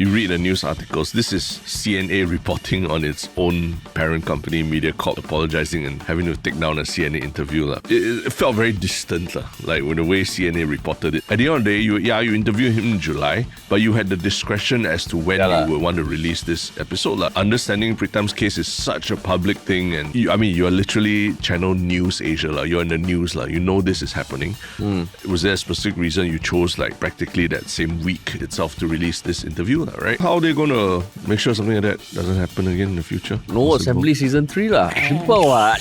you read the news articles. This is CNA reporting on its own parent company, Mediacorp, apologizing and having to take down a CNA interview. It felt very distant, like with the way CNA reported it. At the end of the day, you interviewed him in July, but you had the discretion as to when you would want to release this episode. Understanding Pritam's case is such a public thing, and you are literally Channel News Asia. You're in the news. You know this is happening. Was there a specific reason you chose practically that same week itself to release this interview, right? How are they going to make sure something like that doesn't happen again in the future? No, Assembly Season 3 Simple what?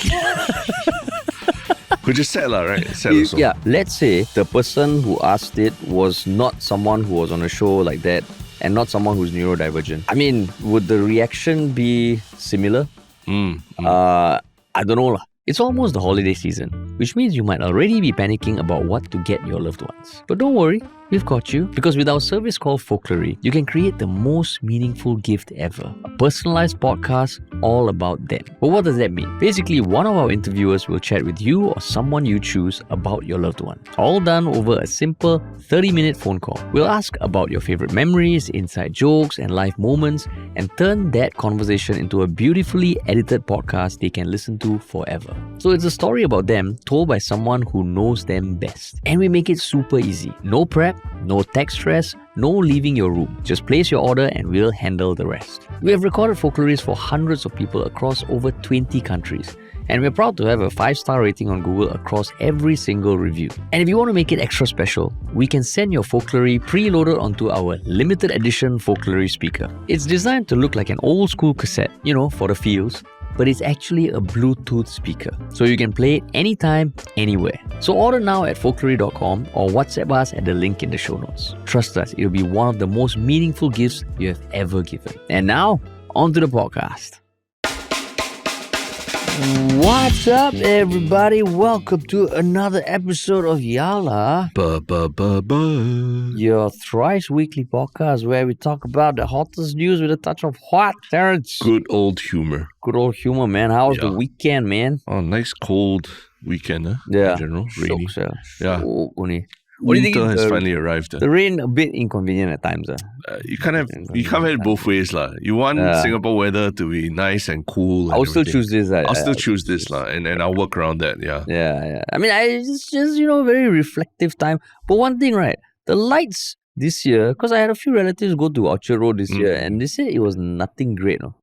Which is sad right? Sad also. Yeah, let's say the person who asked it was not someone who was on a show like that and not someone who's neurodivergent. I mean, would the reaction be similar? I don't know. It's almost the holiday season, which means you might already be panicking about what to get your loved ones. But don't worry, we've got you. Because with our service called Folklory, you can create the most meaningful gift ever. A personalized podcast all about them. But what does that mean? Basically, one of our interviewers will chat with you or someone you choose about your loved one. All done over a simple 30-minute phone call. We'll ask about your favorite memories, inside jokes, and life moments, and turn that conversation into a beautifully edited podcast they can listen to forever. So it's a story about them told by someone who knows them best. And we make it super easy. No prep, no tech stress, no leaving your room. Just place your order and we'll handle the rest. We have recorded folklories for hundreds of people across over 20 countries. And we're proud to have a 5-star rating on Google across every single review. And if you want to make it extra special, we can send your folklory preloaded onto our limited edition folklory speaker. It's designed to look like an old school cassette, for the feels, but it's actually a Bluetooth speaker, so you can play it anytime, anywhere. So order now at folklory.com or WhatsApp us at the link in the show notes. Trust us, it'll be one of the most meaningful gifts you have ever given. And now, on to the podcast. What's up, everybody? Welcome to another episode of Yala, your thrice weekly podcast where we talk about the hottest news with a touch of what, Terrence? Good old humor. Good old humor, man. How was the weekend, man? Oh, nice cold weekend, Yeah. In general, rainy. Yeah. What do you think? Winter has finally arrived. The rain a bit inconvenient at times. You can't have it both ways, lah. You want Singapore weather to be nice and cool. I'll still choose this. I'll still choose this, lah, and I'll work around that. Yeah. I mean, it's just very reflective time. But one thing, right? The lights this year, because I had a few relatives go to Orchard Road this year, and they said it was nothing great. No?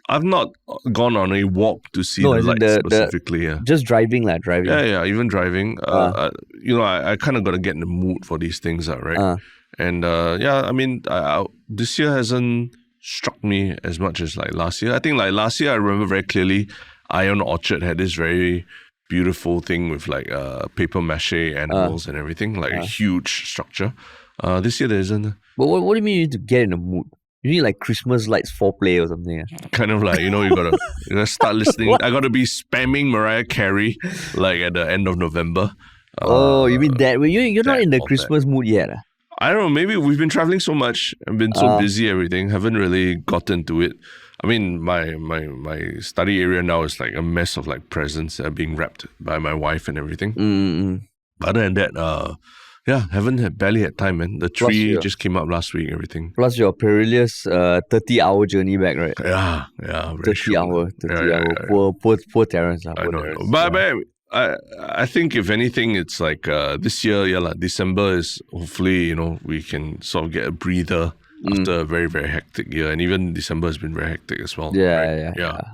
I've not gone on a walk to see the lights specifically. Just driving. Yeah, even driving. I kind of got to get in the mood for these things, right? And I mean, this year hasn't struck me as much as last year. I think last year, I remember very clearly, Ion Orchard had this very beautiful thing with paper mache animals and everything, a huge structure. This year there isn't. But what do you mean you need to get in the mood? You need like Lights foreplay or something. Kind of you gotta start listening. I gotta be spamming Mariah Carey at the end of November. You mean that? You're not in the Christmas mood yet. I don't know. Maybe we've been traveling so much and been so busy, everything. Haven't really gotten to it. I mean, my study area now is a mess of presents being wrapped by my wife and everything. But other than that, barely had time, man. The tree just came up last week, everything. Plus your perilous 30-hour journey back, right? Yeah. 30 hour. Poor Terrence. I know. But I think if anything, it's this year, December is hopefully, we can sort of get a breather after a very, very hectic year. And even December has been very hectic as well. Yeah.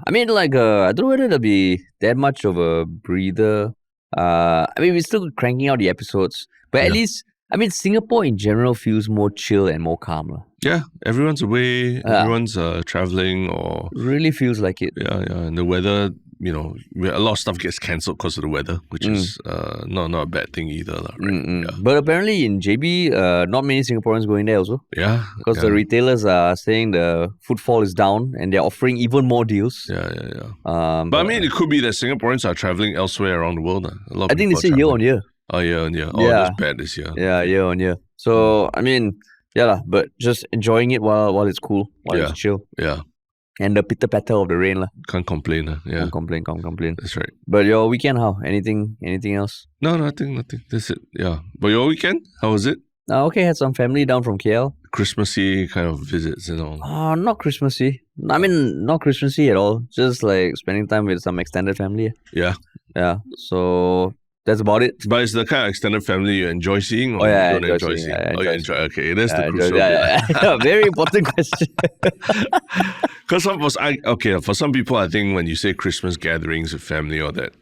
I mean, I don't know whether there'll be that much of a breather. I mean, we're still cranking out the episodes. But at least, I mean, Singapore in general feels more chill and more calm. Yeah, everyone's away, everyone's traveling or... Really feels like it. Yeah, and the weather, a lot of stuff gets cancelled because of the weather, which is not a bad thing either. Right? Yeah. But apparently in JB, not many Singaporeans going there also. Yeah. Because the retailers are saying the footfall is down and they're offering even more deals. Yeah. But I mean, it could be that Singaporeans are traveling elsewhere around the world. I think they say year on year. Oh, year on year. Oh, that's bad this year. Yeah, year on year. So, I mean, but just enjoying it while it's cool, while it's chill. Yeah. And the pitter-patter of the rain. Can't complain. Yeah. Can't complain. That's right. But your weekend, how? Anything else? No, nothing. That's it. Yeah. But your weekend, how was it? Okay, had some family down from KL. Christmassy kind of visits and all. Not Christmassy. I mean, not Christmassy at all. Just like spending time with some extended family. Yeah. Yeah. So that's about it. But it's the kind of extended family you enjoy seeing or yeah, you don't enjoy seeing? Yeah, you enjoy. Okay, that's the enjoy, crucial yeah. Very important question. Because for some people, I think when you say Christmas gatherings with family or that,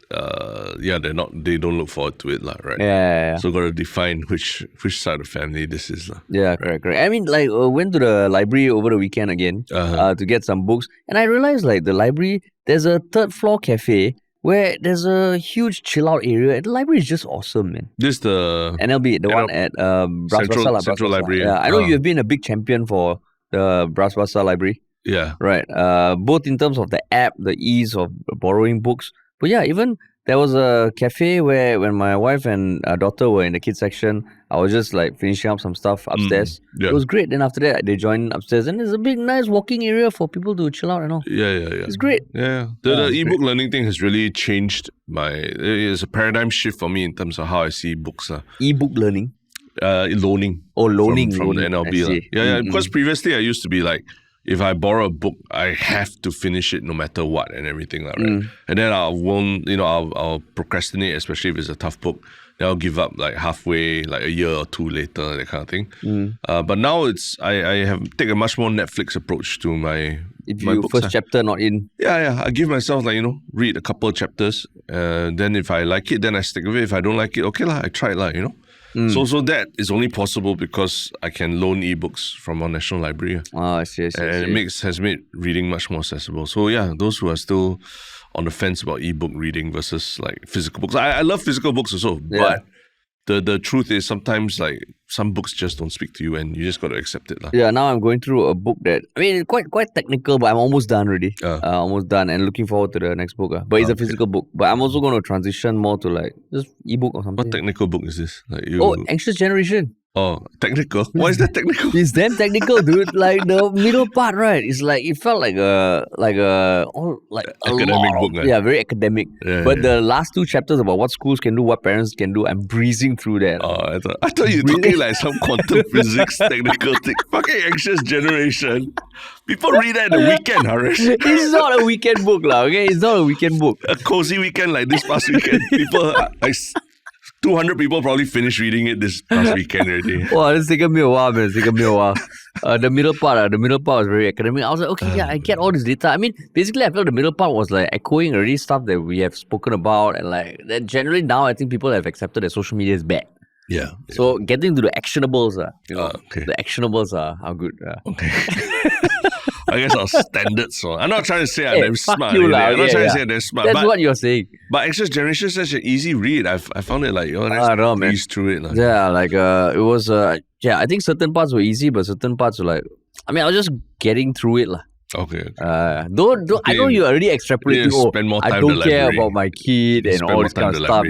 they don't look forward to it, right? Yeah. So got to define which side of family this is, Yeah, correct. I mean, like, went to the library over the weekend again to get some books, and I realized like the library, there's a third floor cafe where there's a huge chill out area. The library is just awesome, man. This the NLB, the one at Central Library. Yeah, I know you have been a big champion for the 𝗪𝗲 Library. Yeah. Right. Both in terms of the app, the ease of borrowing books. But yeah, even there was a cafe where when my wife and daughter were in the kids section, I was just like finishing up some stuff upstairs. Yeah. It was great. Then after that, they joined upstairs, and there's a big, nice walking area for people to chill out and all. Yeah. It's great. Yeah. The ebook learning thing has really changed it's a paradigm shift for me in terms of how I see books. Ebook learning? Loaning. Oh, loaning. From the NLB. Yeah. Because previously I used to be like, if I borrow a book, I have to finish it no matter what and everything like that. And then I'll procrastinate, especially if it's a tough book. Then I'll give up like halfway, like a year or two later, that kind of thing. But now I have take a much more Netflix approach to my books. First chapter not in. Yeah. I give myself read a couple of chapters. Then if I like it, then I stick with it. If I don't like it, okay I try it So that is only possible because I can loan ebooks from our National Library. I see. And it has made reading much more accessible. So yeah, those who are still on the fence about ebook reading versus like physical books. I love physical books also, but the truth is sometimes like some books just don't speak to you and you just got to accept it. Yeah, now I'm going through a book that, I mean, quite technical, but I'm almost done already. Almost done and looking forward to the next book. But it's a physical book. But I'm also going to transition more to like just ebook or something. What technical book is this? Anxious Generation. Oh, technical? Why is that technical? It's damn technical, dude. Like the middle part, right? It's like it felt like a academic book. Yeah, very academic. But the last two chapters about what schools can do, what parents can do, I'm breezing through that. Oh, I thought you were talking like some quantum physics technical thing. Fucking Anxious Generation. People read that in the weekend, Harish. It's not a weekend book, okay? It's not a weekend book. A cozy weekend like this past weekend. People 200 people probably finished reading it this past weekend already. Wow, it's taken me a while, man. The middle part was very academic. I was like, okay, I get all this data. I mean, basically, I felt the middle part was like echoing already stuff that we have spoken about, and like that generally now I think people have accepted that social media is bad. Yeah. So getting to the actionables, okay. The actionables are good. Okay. I guess our standards. So I'm not trying to say I'm very smart. I'm not trying to say they're smart. That's what you're saying. But Anxious Generation is such an easy read. I found it like, breeze through it. Yeah, like it was, I think certain parts were easy, but certain parts were like, I mean, I was just getting through it. Okay. I know you're already extrapolating. Spend more time I don't care about my kid and all this kind of stuff.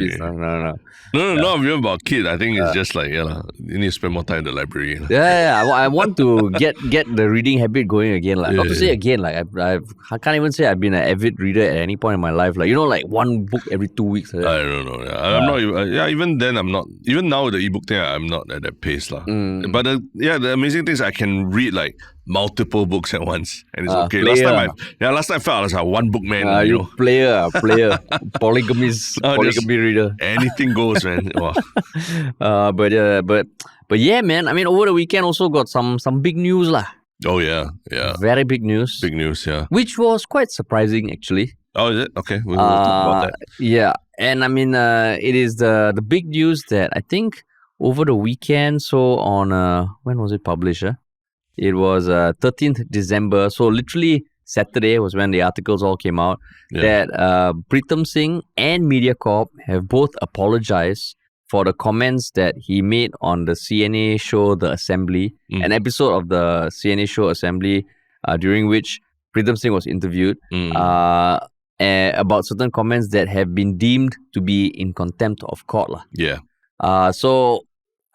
No, not even about kid. I think it's just like, you need to spend more time in the library. I want to get the reading habit going again. Like, not to say again, like I can't even say I've been an avid reader at any point in my life. Like, like one book every 2 weeks. I don't know. I'm not. Even then, I'm not. Even now with the ebook thing, I'm not at that pace, But the amazing thing is I can read like multiple books at once, and it's okay. Last time I felt I was like one book man. You player, polygamy reader. Anything goes, man. Wow. But yeah, man. I mean, over the weekend also got some big news lah. Oh yeah. Very big news. Big news, yeah. Which was quite surprising, actually. Oh, is it? Okay, we'll talk about that. Yeah, and I mean, it is the big news that I think over the weekend. So on when was it published? It was 13th December. So literally Saturday was when the articles all came out. That Pritam Singh and Mediacorp have both apologized for the comments that he made on the CNA show The Assembly, an episode of the CNA show Assembly, during which Pritam Singh was interviewed about certain comments that have been deemed to be in contempt of court. Yeah. So,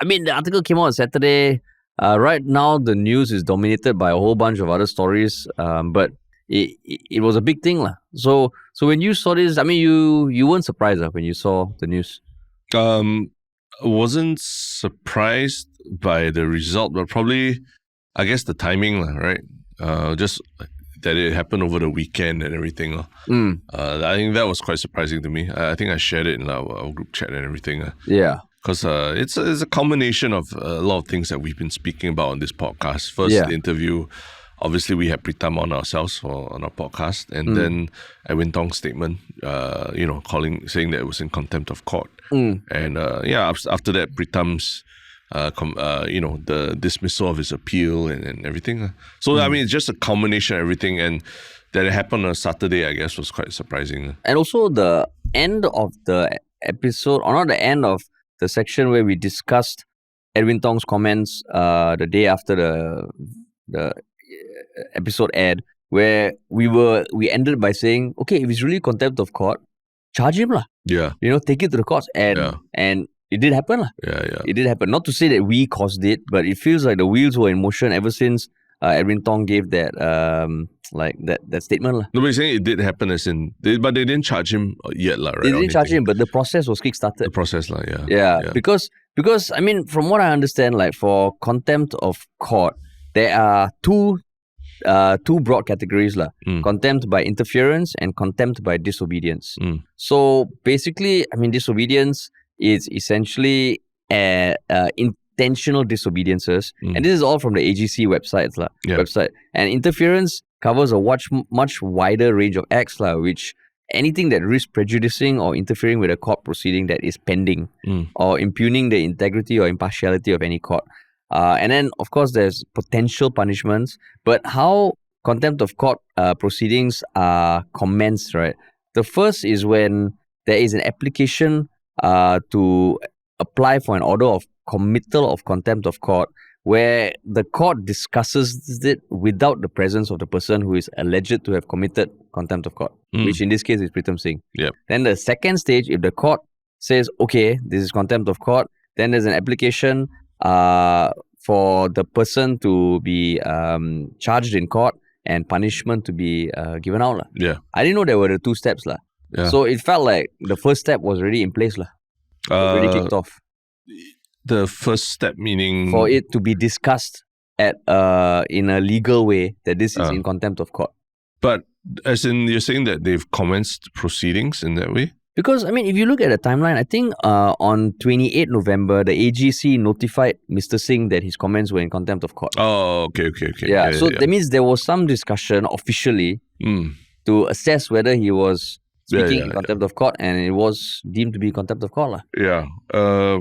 I mean, the article came out on Saturday. Right now, the news is dominated by a whole bunch of other stories, but it was a big thing. So when you saw this, I mean, you weren't surprised when you saw the news? I wasn't surprised by the result, but probably, I guess, the timing, right? Just that it happened over the weekend and everything. I think that was quite surprising to me. I think I shared it in our group chat and everything. Yeah. Because it's a combination of a lot of things that we've been speaking about on this podcast. First, the interview. Obviously, we had Pritam on ourselves on our podcast. And then 𝗏𝗏𝗏𝗏's statement, saying that it was in contempt of court. And after that, Pritam's the dismissal of his appeal and everything. So, I mean, it's just a combination of everything. And that it happened on a Saturday, I guess, was quite surprising. And also the end of the episode, or not the end of the section where we discussed 𝗏𝗏𝗏's comments the day after the episode aired, where we ended by saying, okay, if it's really contempt of court, charge him lah. Yeah. Take it to the courts. And it did happen lah. Yeah. It did happen. Not to say that we caused it, but it feels like the wheels were in motion ever since 𝗏𝗏𝗏 gave that that statement lah. Nobody's saying it did happen but they didn't charge him yet lah, right? They didn't charge him, but the process was kick-started. The process lah, Yeah. Because I mean, from what I understand, like for contempt of court, there are two broad categories lah. Contempt by interference and contempt by disobedience. So basically, I mean, disobedience is essentially intentional disobediences, and this is all from the 𝗏𝗏𝗃 websites lah. Website. And interference covers a much wider range of acts lah, which anything that risks prejudicing or interfering with a court proceeding that is pending, or impugning the integrity or impartiality of any court. And then, of course, there's potential punishments. But how contempt of court proceedings are commenced, right? The first is when there is an application to apply for an order of committal of contempt of court, where the court discusses it without the presence of the person who is alleged to have committed contempt of court, which in this case is Pritam Singh. Then the second stage, if the court says, okay, this is contempt of court, then there's an application for the person to be charged in court and punishment to be given out. I didn't know there were the two steps. So it felt like the first step was already in place. Already kicked off. The first step meaning? For it to be discussed in a legal way that this is in contempt of court. But as in, you're saying that they've commenced proceedings in that way? Because, I mean, if you look at the timeline, I think on 28 November, the AGC notified Mr. Singh that his comments were in contempt of court. Oh, okay. So that means there was some discussion officially to assess whether he was speaking in contempt of court, and it was deemed to be contempt of court. I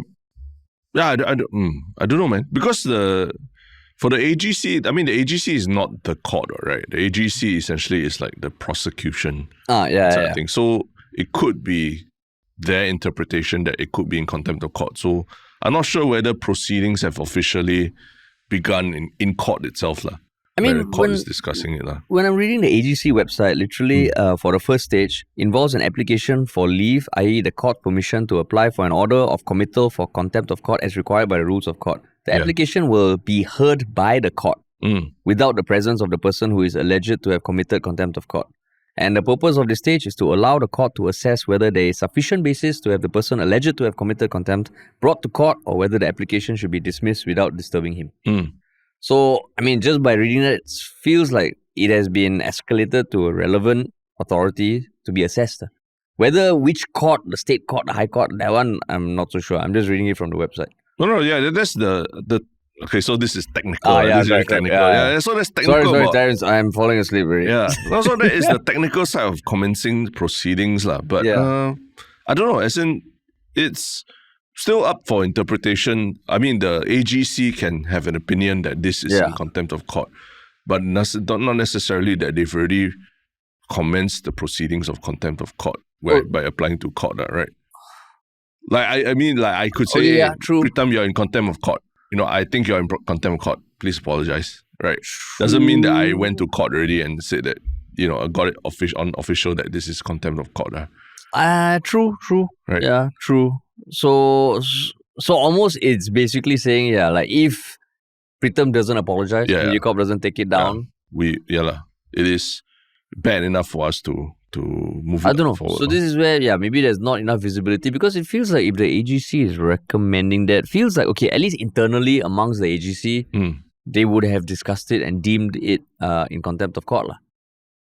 don't know, man. Because for the AGC, I mean, the AGC is not the court, right? The AGC essentially is like the prosecution. Thing. So it could be their interpretation that it could be in contempt of court. So I'm not sure whether proceedings have officially begun in court itself. I mean, the court is discussing it. When I'm reading the AGC website, literally for the first stage, involves an application for leave, i.e. the court permission to apply for an order of committal for contempt of court as required by the rules of court. The application will be heard by the court without the presence of the person who is alleged to have committed contempt of court. And the purpose of this stage is to allow the court to assess whether there is sufficient basis to have the person alleged to have committed contempt brought to court, or whether the application should be dismissed without disturbing him. So, I mean, just by reading it, it feels like it has been escalated to a relevant authority to be assessed. Whether which court, the state court, the high court, that one, I'm not so sure. I'm just reading it from the website. That's the okay, so this is technical. This is very technical. So that's technical. Sorry, Terence, I'm falling asleep already. So that is the technical side of commencing proceedings. But I don't know, as in, it's still up for interpretation. I mean, the AGC can have an opinion that this is in contempt of court, but not necessarily that they've already commenced the proceedings of contempt of court by applying to court, right? Like, I mean, like I could say, true. Pritam, you're in contempt of court. I think you're in contempt of court. Please apologize, right? Doesn't mean that I went to court already and said that, I got it on official that this is contempt of court. True. Right. Yeah, true. So almost it's basically saying, like if Pritam doesn't apologize, Mediacorp doesn't take it down. It is bad enough for us to move I don't know. forward. So this is where, maybe there's not enough visibility, because it feels like if the AGC is recommending that, feels like, okay, at least internally amongst the AGC, they would have discussed it and deemed it in contempt of court.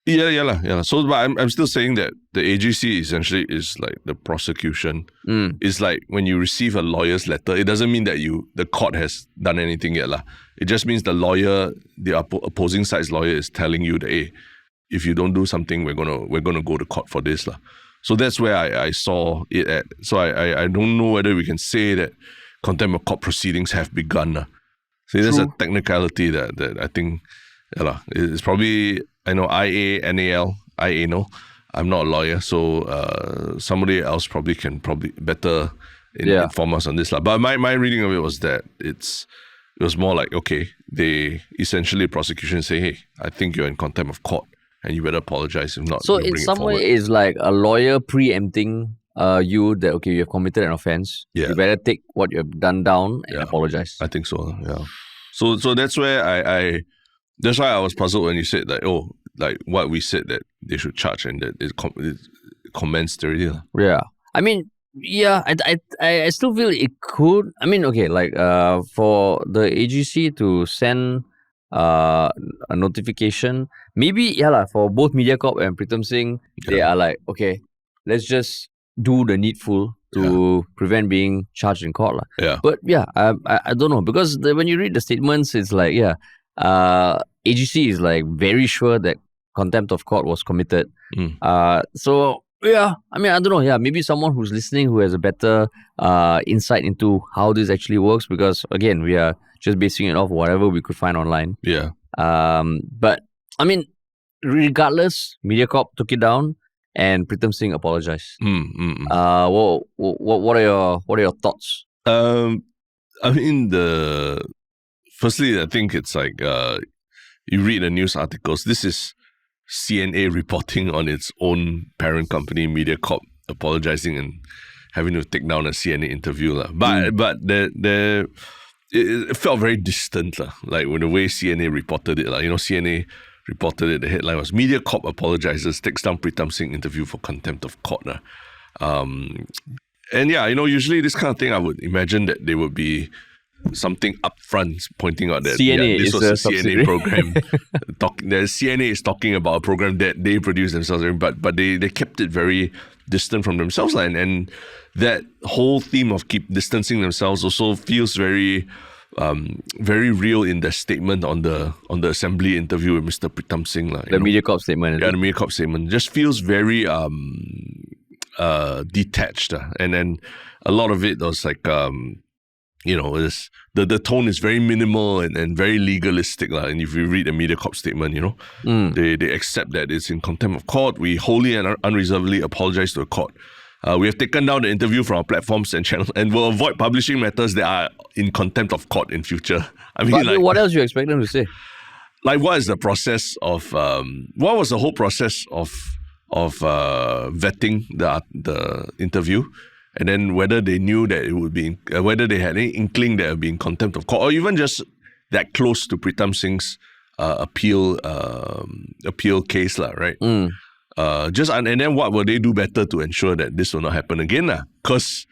Yeah. So, but I'm still saying that the AGC essentially is like the prosecution. It's like when you receive a lawyer's letter, it doesn't mean that the court has done anything yet. It just means the lawyer, the opposing side's lawyer, is telling you that, hey, if you don't do something, we're gonna go to court for this. So that's where I saw it at. So I don't know whether we can say that contempt of court proceedings have begun. So there's a technicality that I think it's probably, I know IANAL, I'm not a lawyer, so somebody else can better inform us on this. But my reading of it was that it was more like, okay, they essentially, prosecution say, hey, I think you're in contempt of court and you better apologize. If not, so in some way it's like a lawyer preempting you that, okay, you have committed an offense. You better take what you have done down and apologize. I think so. Yeah. So that's where that's why I was puzzled when you said that, like what we said, that they should charge and that it commenced already. Yeah. I mean, I still feel it could. I mean, okay, like for the AGC to send a notification, maybe for both Mediacorp and Pritam Singh, they are like, okay, let's just do the needful to prevent being charged in court. But I don't know, because when you read the statements, it's like, AGC is like very sure that contempt of court was committed. So I mean, I don't know. Maybe someone who's listening who has a better insight into how this actually works, because again, we are just basing it off whatever we could find online. But I mean, regardless, Mediacorp took it down and Pritam Singh apologized. What are your thoughts? I mean, firstly, I think it's like you read the news articles. This is CNA reporting on its own parent company, Mediacorp, apologizing and having to take down a CNA interview. But it felt very distant. Like when the way CNA reported it. CNA reported it, the headline was, Mediacorp apologizes, takes down Pritam Singh interview for contempt of court. And usually this kind of thing, I would imagine that they would be something upfront pointing out that this was a CNA program. The CNA is talking about a program that they produce themselves, but they kept it very distant from themselves. And that whole theme of keep distancing themselves also feels very very real in the statement on the assembly interview with Mr. Pritam Singh. The Mediacorp statement. The Mediacorp statement just feels very detached. And then a lot of it was like, the tone is very minimal and very legalistic. And if you read the Mediacorp statement, they accept that it's in contempt of court. We wholly and unreservedly apologize to the court. We have taken down the interview from our platforms and channels and will avoid publishing matters that are in contempt of court in future. I mean, what else do you expect them to say? Like, what is the process of what was the whole process of vetting the interview? And then whether they knew that it would be, whether they had any inkling that it would be in contempt of court, or even just that close to Pritam Singh's appeal case, right? And then what will they do better to ensure that this will not happen again? Because,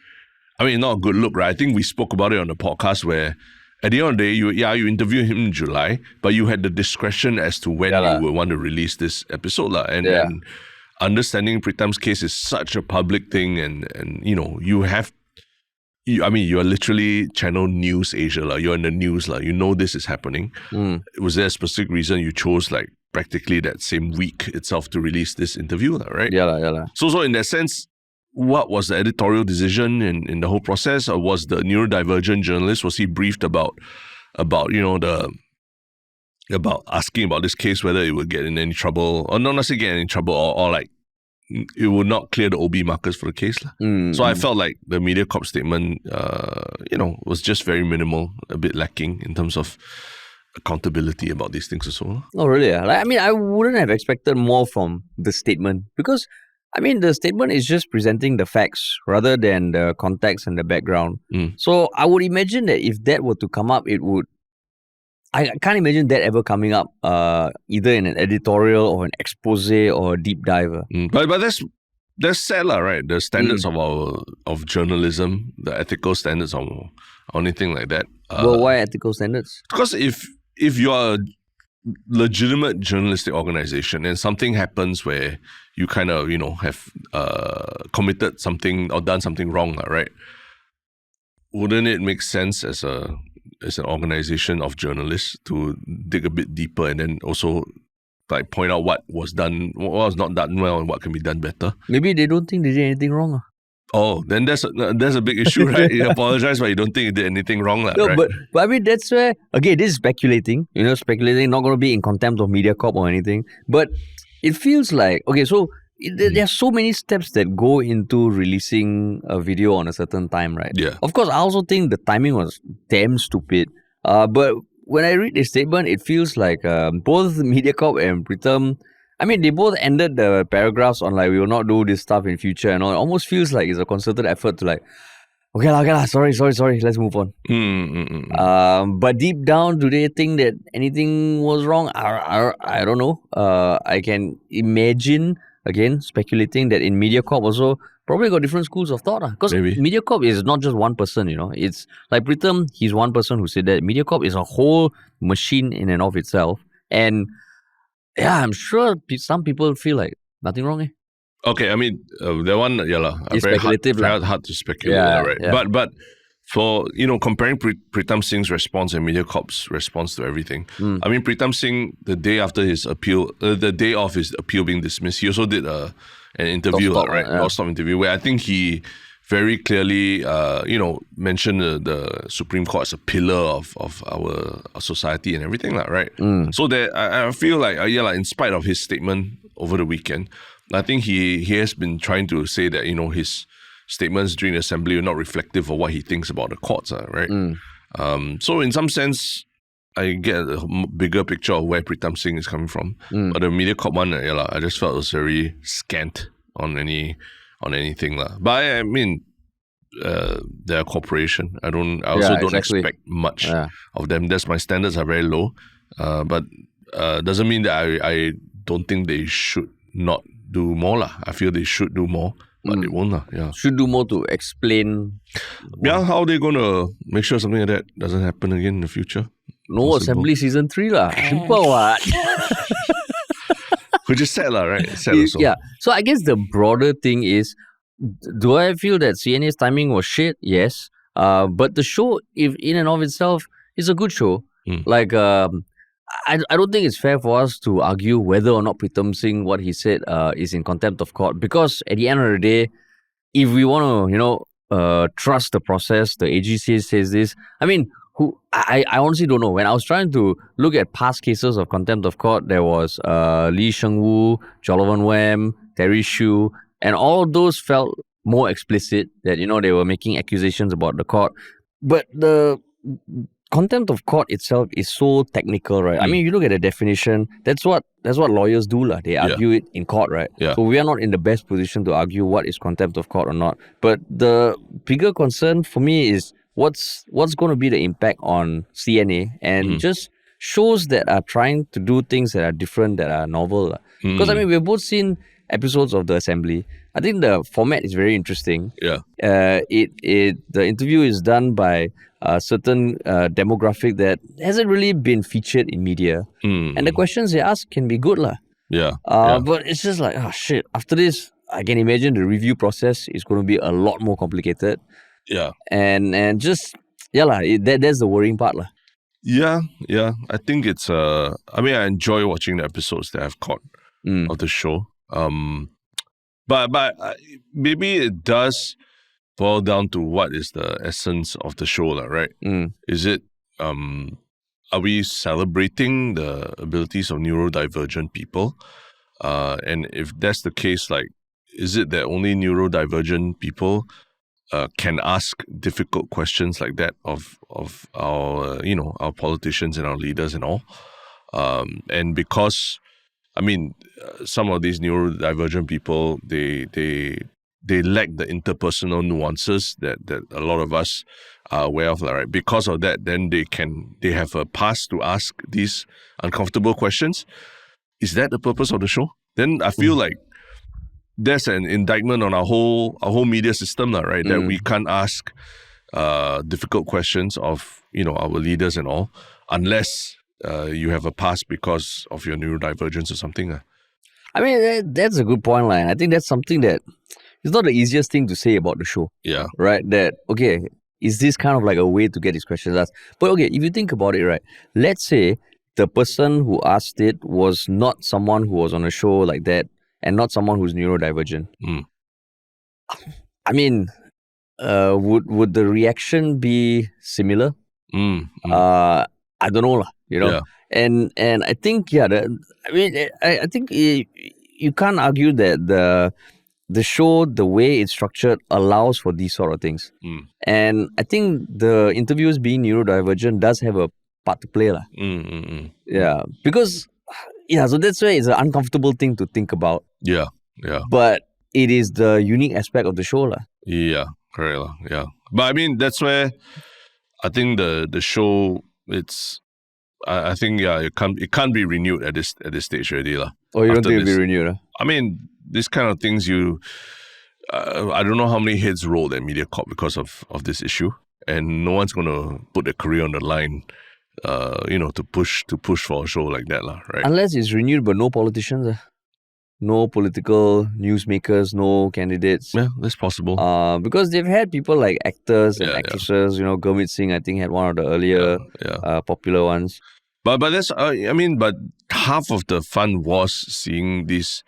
I mean, not a good look, right? I think we spoke about it on the podcast where at the end of the day, you interviewed him in July, but you had the discretion as to when you would want to release this episode. And understanding Pritam's case is such a public thing, and you are literally Channel News Asia. You're in the news. You know this is happening. Was there a specific reason you chose practically that same week itself to release this interview, right? So in that sense, what was the editorial decision in the whole process? Or was the neurodivergent journalist, was he briefed about asking about this case, whether it would get in any trouble, or not necessarily get in any trouble, or it would not clear the OB markers for the case. So I felt like the Mediacorp statement, was just very minimal, a bit lacking in terms of accountability about these things as well. Oh, really? I mean, I wouldn't have expected more from the statement, because, I mean, the statement is just presenting the facts rather than the context and the background. So I would imagine that if that were to come up, it would I can't imagine that ever coming up either in an editorial or an expose or a deep dive. But that's sad, right? The standards of journalism, the ethical standards or anything like that. Well, why ethical standards? Because if you are a legitimate journalistic organization and something happens where you kind of, have committed something or done something wrong, right? Wouldn't it make sense as an organization of journalists to dig a bit deeper and then also like point out what was not done well and what can be done better? Maybe they don't think they did anything wrong. Oh, then there's a big issue, right? You apologize, but you don't think you did anything wrong, no, right? but I mean, that's where, again, this is speculating, not going to be in contempt of Mediacorp or anything, but it feels like, okay, so there are so many steps that go into releasing a video on a certain time, right? Yeah. Of course, I also think the timing was damn stupid, but when I read the statement, it feels like both Mediacorp and Pritam, I mean, they both ended the paragraphs on like, we will not do this stuff in future and all. It almost feels like it's a concerted effort to like, okay lah, sorry, let's move on. But deep down, do they think that anything was wrong? I don't know. I can imagine, again, speculating that in Mediacorp also, probably got different schools of thought. Because Mediacorp is not just one person, It's like Pritam, he's one person who said that. Mediacorp is a whole machine in and of itself. And yeah, I'm sure some people feel like nothing wrong. Okay, I mean, that one, it's speculative. Very hard to speculate, right? Yeah. But for, comparing Pritam Singh's response and Mediacorp's response to everything, I mean, Pritam Singh, the day after his appeal, the day of his appeal being dismissed, he also did an interview, right? Non-stop interview, where I think he very clearly, mentioned the Supreme Court as a pillar of our society and everything, right? So that I feel like, in spite of his statement over the weekend, I think he has been trying to say that, his statements during the assembly are not reflective of what he thinks about the courts, right? So in some sense, I get a bigger picture of where Pritam Singh is coming from. But the Mediacorp one, I just felt it was very scant on anything. But I mean, they're a corporation. I also don't expect much of them. My standards are very low. But doesn't mean that I don't think they should not do more. I feel they should do more, but they won't. Should do more to explain. Yeah, how are they going to make sure something like that doesn't happen again in the future? No assembly season 3 Simple what? Which is sad right? Sad also. Yeah. So I guess the broader thing is, do I feel that CNA's timing was shit? Yes. But the show, if in and of itself, is a good show. Like, I don't think it's fair for us to argue whether or not Pritam Singh, what he said, is in contempt of court. Because at the end of the day, if we want to, trust the process, the AG says this. I mean, I honestly don't know. When I was trying to look at past cases of contempt of court, there was 𝗙cie𝗂𝗍 𝗟𝗏 𝗪𝗏, and all of those felt more explicit that, they were making accusations about the court. But the contempt of court itself is so technical, right? I mean, you look at the definition, that's what lawyers do. They argue it in court, right? Yeah. So we are not in the best position to argue what is contempt of court or not. But the bigger concern for me is what's going to be the impact on CNA and just shows that are trying to do things that are different, that are novel. Because I mean, we've both seen episodes of the assembly. I think the format is very interesting. Yeah. The interview is done by a certain demographic that hasn't really been featured in media. And the questions they ask can be good. But it's just like, oh shit, after this, I can imagine the review process is going to be a lot more complicated. Yeah. And just, that's the worrying part. Yeah. I think it's, I enjoy watching the episodes that I've caught of the show. But maybe it does boil down to what is the essence of the show, right? Is it, are we celebrating the abilities of neurodivergent people? And if that's the case, like, is it that only neurodivergent people can ask difficult questions like that of our, our politicians and our leaders and all? And because, I mean, some of these neurodivergent people, they lack the interpersonal nuances that a lot of us are aware of, right? Because of that, then they have a pass to ask these uncomfortable questions. Is that the purpose of the show? Then I feel like there's an indictment on our whole media system, right? That we can't ask difficult questions of our leaders and all, unless you have a pass because of your neurodivergence or something. I mean, that's a good point, line. I think that's something that it's not the easiest thing to say about the show. Yeah. Right? That, okay, is this kind of like a way to get these questions asked? But okay, if you think about it, right, let's say the person who asked it was not someone who was on a show like that and not someone who's neurodivergent. I mean, would the reaction be similar? I don't know, Yeah. And I think, I think you can't argue that the show, the way it's structured, allows for these sort of things. And I think the interviewers being neurodivergent does have a part to play. Yeah. Because, so that's why it's an uncomfortable thing to think about. Yeah. But it is the unique aspect of the show. Yeah, correct. Yeah. But I mean, that's where I think the show, I think, it can't be renewed at this stage already. Oh, you don't think it'll be renewed? I mean, these kind of things, I don't know how many heads rolled at Mediacorp because of this issue, and no one's going to put their career on the line, to push for a show like that, right? Unless it's renewed, but no politicians, no political newsmakers, no candidates. Yeah, that's possible. Because they've had people like actors and actresses. 𝗬𝗫 Singh, I think, had one of the earlier popular ones. But that's but half of the fun was seeing these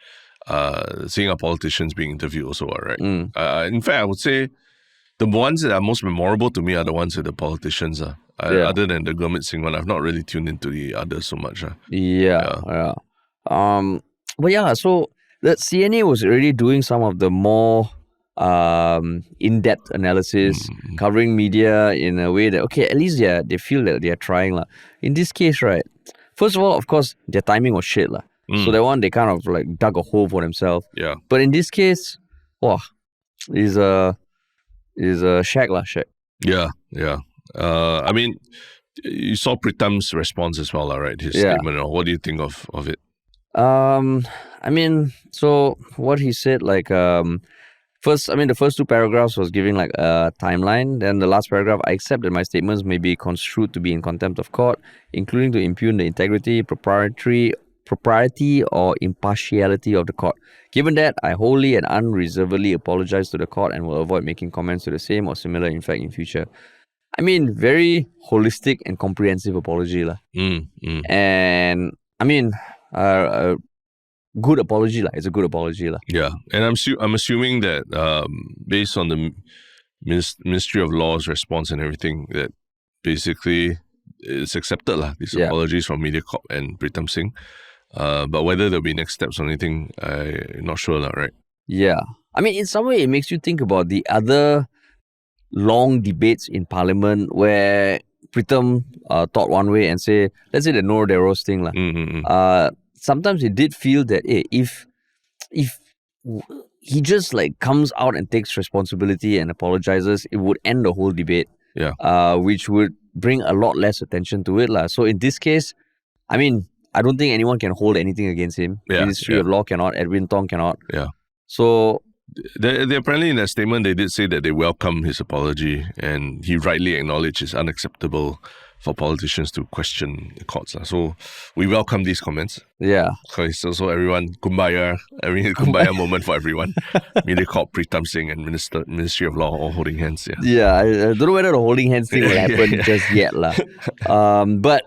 seeing our politicians being interviewed also, right? In fact, I would say the ones that are most memorable to me are the ones with the politicians. Other than the 𝗬𝗫 Singh one, I've not really tuned into the others so much. But yeah, so the CNA was already doing some of the more in-depth analysis, covering media in a way that, okay, at least they feel that they're trying. In this case, right, first of all, of course, their timing was shit. So that one, they kind of like dug a hole for themselves. Yeah. But in this case, is a shag. Yeah. I mean, you saw Pritam's response as well, right? His statement. What do you think of it? I mean, so what he said, first, the first two paragraphs was giving like a timeline. Then the last paragraph, I accept that my statements may be construed to be in contempt of court, including to impugn the integrity, propriety or impartiality of the court. Given that, I wholly and unreservedly apologize to the court and will avoid making comments to the same or similar effect in future. I mean, very holistic and comprehensive apology. And I mean, good apology. It's a good apology. Yeah. And I'm assuming that based on the Ministry of Law's response and everything, that basically it's accepted, these apologies from Mediacorp and Pritam Singh. But whether there'll be next steps or anything, I'm not sure, right? Yeah. I mean, in some way, it makes you think about the other long debates in Parliament where Pritam thought one way and say, let's say the 𝗫𝗫 thing. Sometimes it did feel that if he just comes out and takes responsibility and apologizes, it would end the whole debate. Yeah. Which would bring a lot less attention to it. So in this case, I mean, I don't think anyone can hold anything against him. Ministry of Law cannot, Edwin Tong cannot. Yeah. So they apparently in that statement they did say that they welcome his apology, and he rightly acknowledged it's unacceptable for politicians to question the courts. So we welcome these comments. Yeah. So everyone, kumbaya moment for everyone. Mediacorp, Pritam Singh and Ministry of Law all holding hands. Yeah, I don't know whether the holding hands thing will happen just yet. But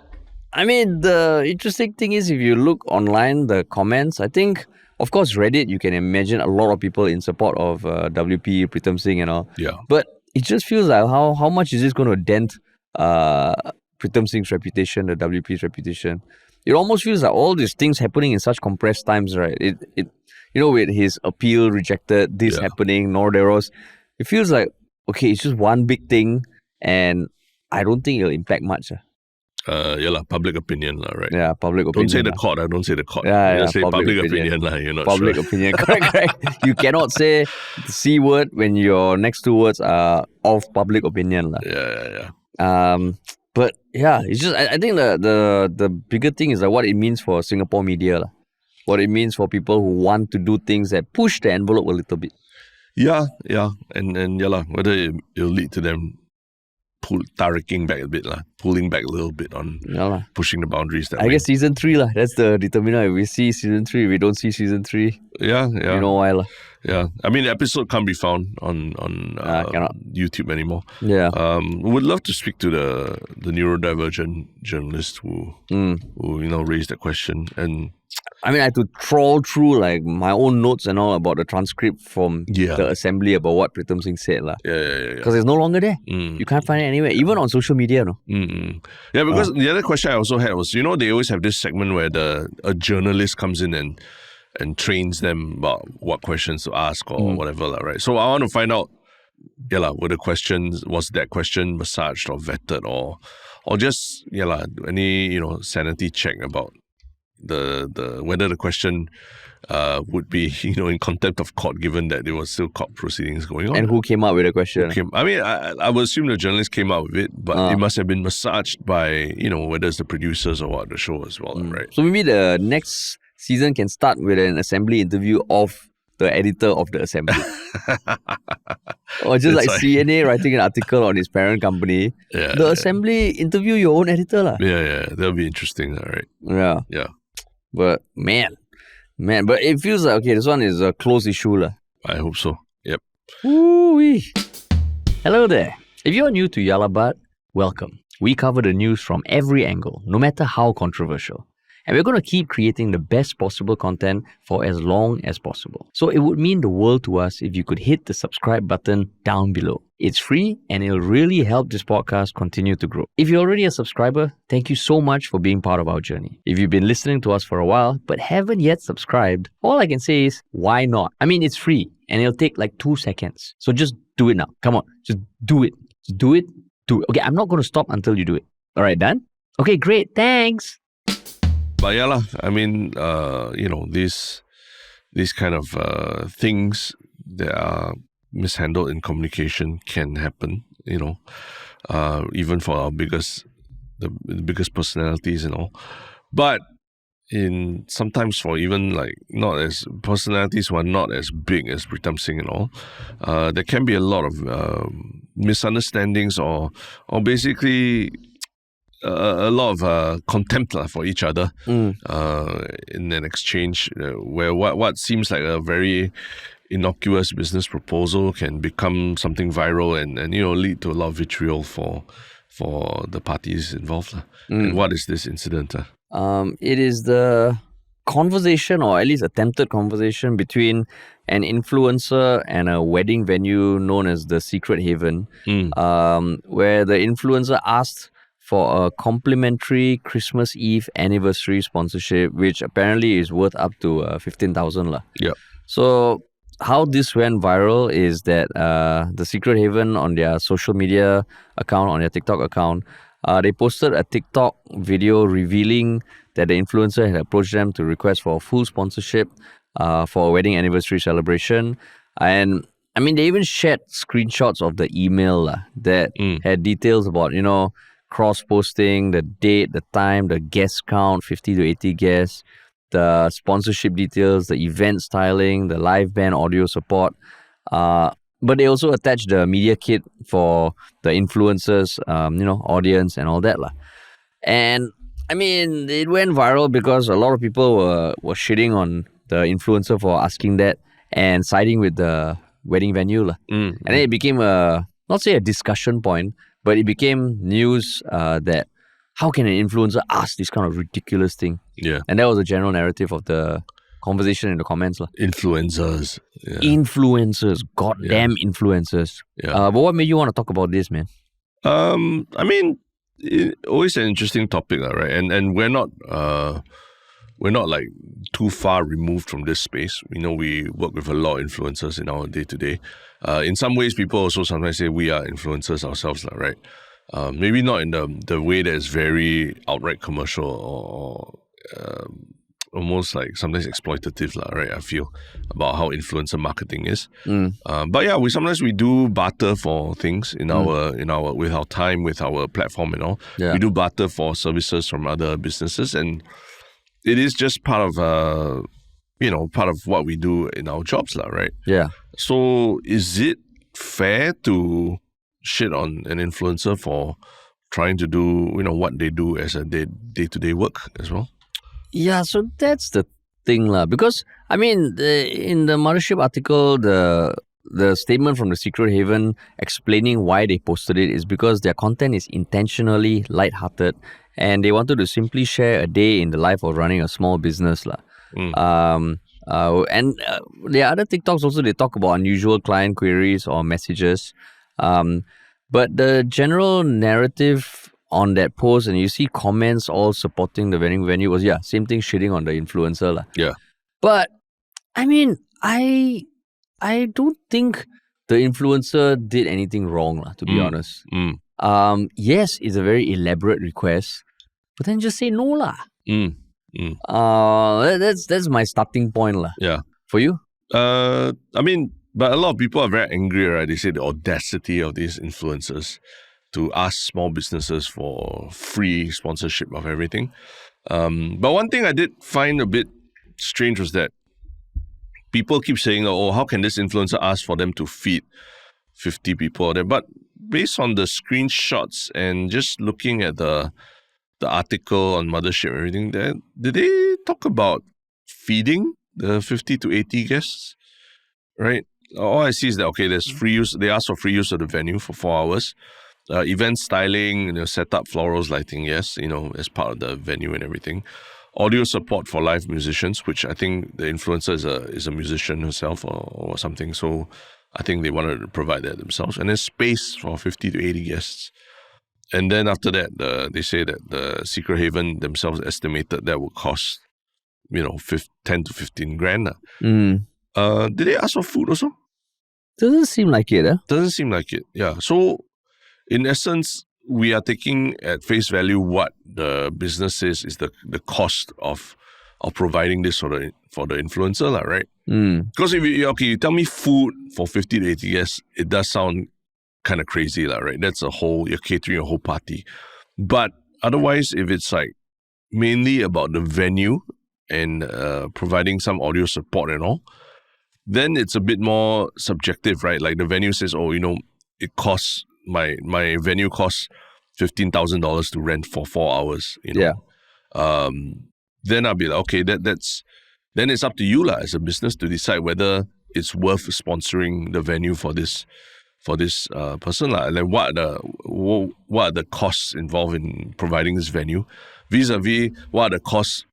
I mean, the interesting thing is if you look online, the comments, I think, of course, Reddit, you can imagine a lot of people in support of WP, Pritam Singh and all. Yeah. But it just feels like how much is this going to dent Pritam Singh's reputation, the WP's reputation? It almost feels like all these things happening in such compressed times, right? It with his appeal rejected, this happening, 𝗫𝗫, it feels like, okay, it's just one big thing and I don't think it'll impact much. public opinion, right? Yeah, public opinion. Don't say the court, don't say the court. Yeah, Just say public opinion, you're not public sure. opinion, correct. You cannot say the C word when your next two words are of public opinion. Yeah. But yeah, it's just I think the bigger thing is what it means for Singapore media, what it means for people who want to do things that push the envelope a little bit. Yeah, and whether it'll lead to them pulling back a little bit on pushing the boundaries. I guess season 3 that's the determiner. If we see season 3, if we don't see season 3, yeah, you know why Yeah, I mean the episode can't be found on YouTube anymore. Yeah, would love to speak to the neurodivergent journalist who raised that question. And I mean, I had to trawl through my own notes and all about the transcript from the assembly about what Pritam Singh said. Yeah. Because it's no longer there. You can't find it anywhere, even on social media. No? Yeah, because the other question I also had was, they always have this segment where a journalist comes in and trains them about what questions to ask or whatever, right? So I want to find out, was that question massaged or vetted or just, any, sanity check about the whether the question would be in contempt of court, given that there was still court proceedings going on. And who came up with the question? I would assume the journalist came up with it, but it must have been massaged by whether it's the producers or what, the show as well, right? So maybe the next season can start with an assembly interview of the editor of the assembly. Or just CNA writing an article on his parent company. The assembly interview your own editor. Yeah, that'll be interesting, right? Yeah. But man, but it feels like, this one is a close issue. I hope so. Yep. Woo-wee. Hello there. If you're new to 𝗖𝗲𝗬𝗏, welcome. We cover the news from every angle, no matter how controversial. And we're going to keep creating the best possible content for as long as possible. So it would mean the world to us if you could hit the subscribe button down below. It's free and it'll really help this podcast continue to grow. If you're already a subscriber, thank you so much for being part of our journey. If you've been listening to us for a while but haven't yet subscribed, all I can say is, why not? I mean, it's free and it'll take 2 seconds. So just do it now. Come on, just do it. Just do it. Do it. Okay, I'm not going to stop until you do it. All right, done? Okay, great. Thanks. But I mean, these kind of things that are mishandled in communication can happen, even for our the biggest personalities and all. But sometimes for even not as personalities who are not as big as Pritam Singh and all, there can be a lot of misunderstandings or basically a lot of contempt for each other in an exchange where what seems like a very innocuous business proposal can become something viral and lead to a lot of vitriol for the parties involved. And what is this incident? It is the conversation, or at least attempted conversation, between an influencer and a wedding venue known as the Secret Haven, where the influencer asked for a complimentary Christmas Eve anniversary sponsorship, which apparently is worth up to 15,000. Yeah. So how this went viral is that the Secret Haven on their social media account, on their TikTok account, they posted a TikTok video revealing that the influencer had approached them to request for a full sponsorship for a wedding anniversary celebration. And I mean, they even shared screenshots of the email that had details about, cross-posting, the date, the time, the guest count, 50 to 80 guests, the sponsorship details, the event styling, the live band audio support. But they also attached the media kit for the influencers, audience and all that. And I mean, it went viral because a lot of people were shitting on the influencer for asking that and siding with the wedding venue. And then it became not say a discussion point, but it became news that how can an influencer ask this kind of ridiculous thing? Yeah. And that was the general narrative of the conversation in the comments. Influencers. Yeah. Influencers. Goddamn influencers. Yeah. But what made you want to talk about this, man? I mean, always an interesting topic, right? And we're not too far removed from this space. We work with a lot of influencers in our day-to-day. In some ways, people also sometimes say we are influencers ourselves, right? Maybe not in the way that is very outright commercial or almost like sometimes exploitative, right? I feel about how influencer marketing is. But yeah, we sometimes do barter for things in our with our time, with our platform and all. Yeah. We do barter for services from other businesses, and it is just part of part of what we do in our jobs, right? Yeah. So is it fair to shit on an influencer for trying to do what they do as a day-to-day work as well? Yeah, so that's the thing lah. Because I mean, in the Mothership article, the statement from the 𝗓𝗏𝗏 explaining why they posted it is because their content is intentionally lighthearted, and they wanted to simply share a day in the life of running a small business lah. And there are other TikToks also. They talk about unusual client queries or messages, but the general narrative on that post, and you see comments all supporting the venue was same thing, shitting on the influencer lah. Yeah. But I mean, I don't think the influencer did anything wrong lah, to be honest. Yes, it's a very elaborate request, but then just say no lah. That's my starting point lah. Yeah. For you? I mean, but a lot of people are very angry, right? They say the audacity of these influencers to ask small businesses for free sponsorship of everything. But one thing I did find a bit strange was that people keep saying, oh, how can this influencer ask for them to feed 50 people there? But based on the screenshots and just looking at the article on Mothership and everything there, did they talk about feeding the 50 to 80 guests? Right? All I see is that, okay, there's free use. They asked for free use of the venue for 4 hours. Event styling, set up florals, lighting, yes, as part of the venue and everything. Audio support for live musicians, which I think the influencer is a musician herself or something. So I think they wanted to provide that themselves. And then space for 50 to 80 guests. And then after that, they say that the 𝗓𝗏𝗏 themselves estimated that would cost, 10 to 15 grand. Did they ask for food also? Doesn't seem like it, Doesn't seem like it, yeah. So in essence, we are taking at face value what the business is the cost of providing this for the influencer, right? Because if you tell me food for 50 to 80 guests, it does sound kind of crazy, right? That's you're catering a whole party. But otherwise, if it's like mainly about the venue and providing some audio support and all, then it's a bit more subjective, right? Like the venue says, oh, it costs, my venue costs $15,000 to rent for 4 hours. Yeah. Then I'll be like, okay, then it's up to you as a business to decide whether it's worth sponsoring the venue for this person. Like what are the costs involved in providing this venue vis-a-vis what are the costs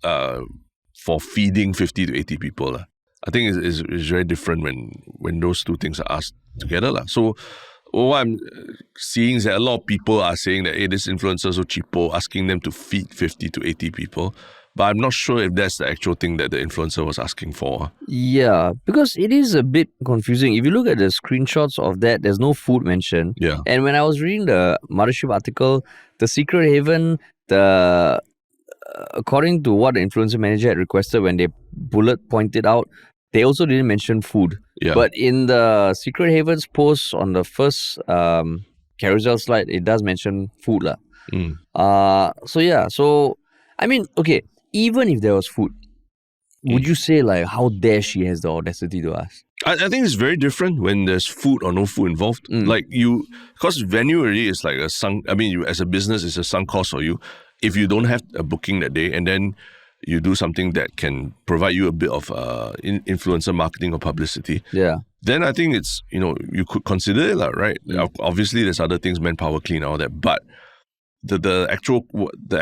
for feeding 50 to 80 people. I think it's very different when those two things are asked together. So what I'm seeing is that a lot of people are saying that, hey, this influencer is so cheapo, asking them to feed 50 to 80 people. But I'm not sure if that's the actual thing that the influencer was asking for. Yeah, because it is a bit confusing. If you look at the screenshots of that, there's no food mentioned. Yeah. And when I was reading the Mothership article, the 𝗓𝗏𝗏, according to what the influencer manager had requested when they bullet pointed out, they also didn't mention food. Yeah. But in the 𝗓𝗏𝗏's post on the first carousel slide, it does mention food. So I mean, okay, even if there was food, would you say like how dare she has the audacity to ask? I think it's very different when there's food or no food involved. Like because venue already is like you as a business, it's a sunk cost for you. If you don't have a booking that day and then you do something that can provide you a bit of influencer marketing or publicity, then I think it's, you could consider it, right? Obviously, there's other things, manpower, clean, all that, but the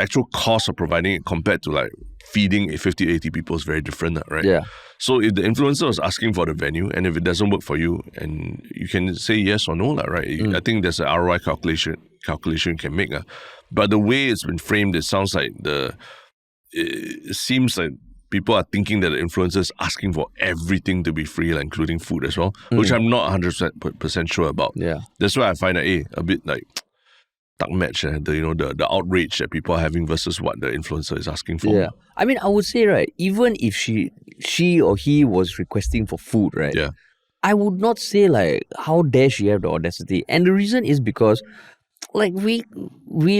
actual cost of providing it compared to like feeding 50, 80 people is very different, right? Yeah. So if the influencer is asking for the venue and if it doesn't work for you, and you can say yes or no, right? I think there's an ROI calculation you can make. But the way it's been framed, it sounds like it seems like people are thinking that the influencer is asking for everything to be free, like including food as well, which I'm not 100% sure about. Yeah. That's why I find that, a bit like, dark match, the outrage that people are having versus what the influencer is asking for. Yeah. I mean, I would say, right, even if she or he was requesting for food, right? Yeah. I would not say like, how dare she have the audacity? And the reason is because like we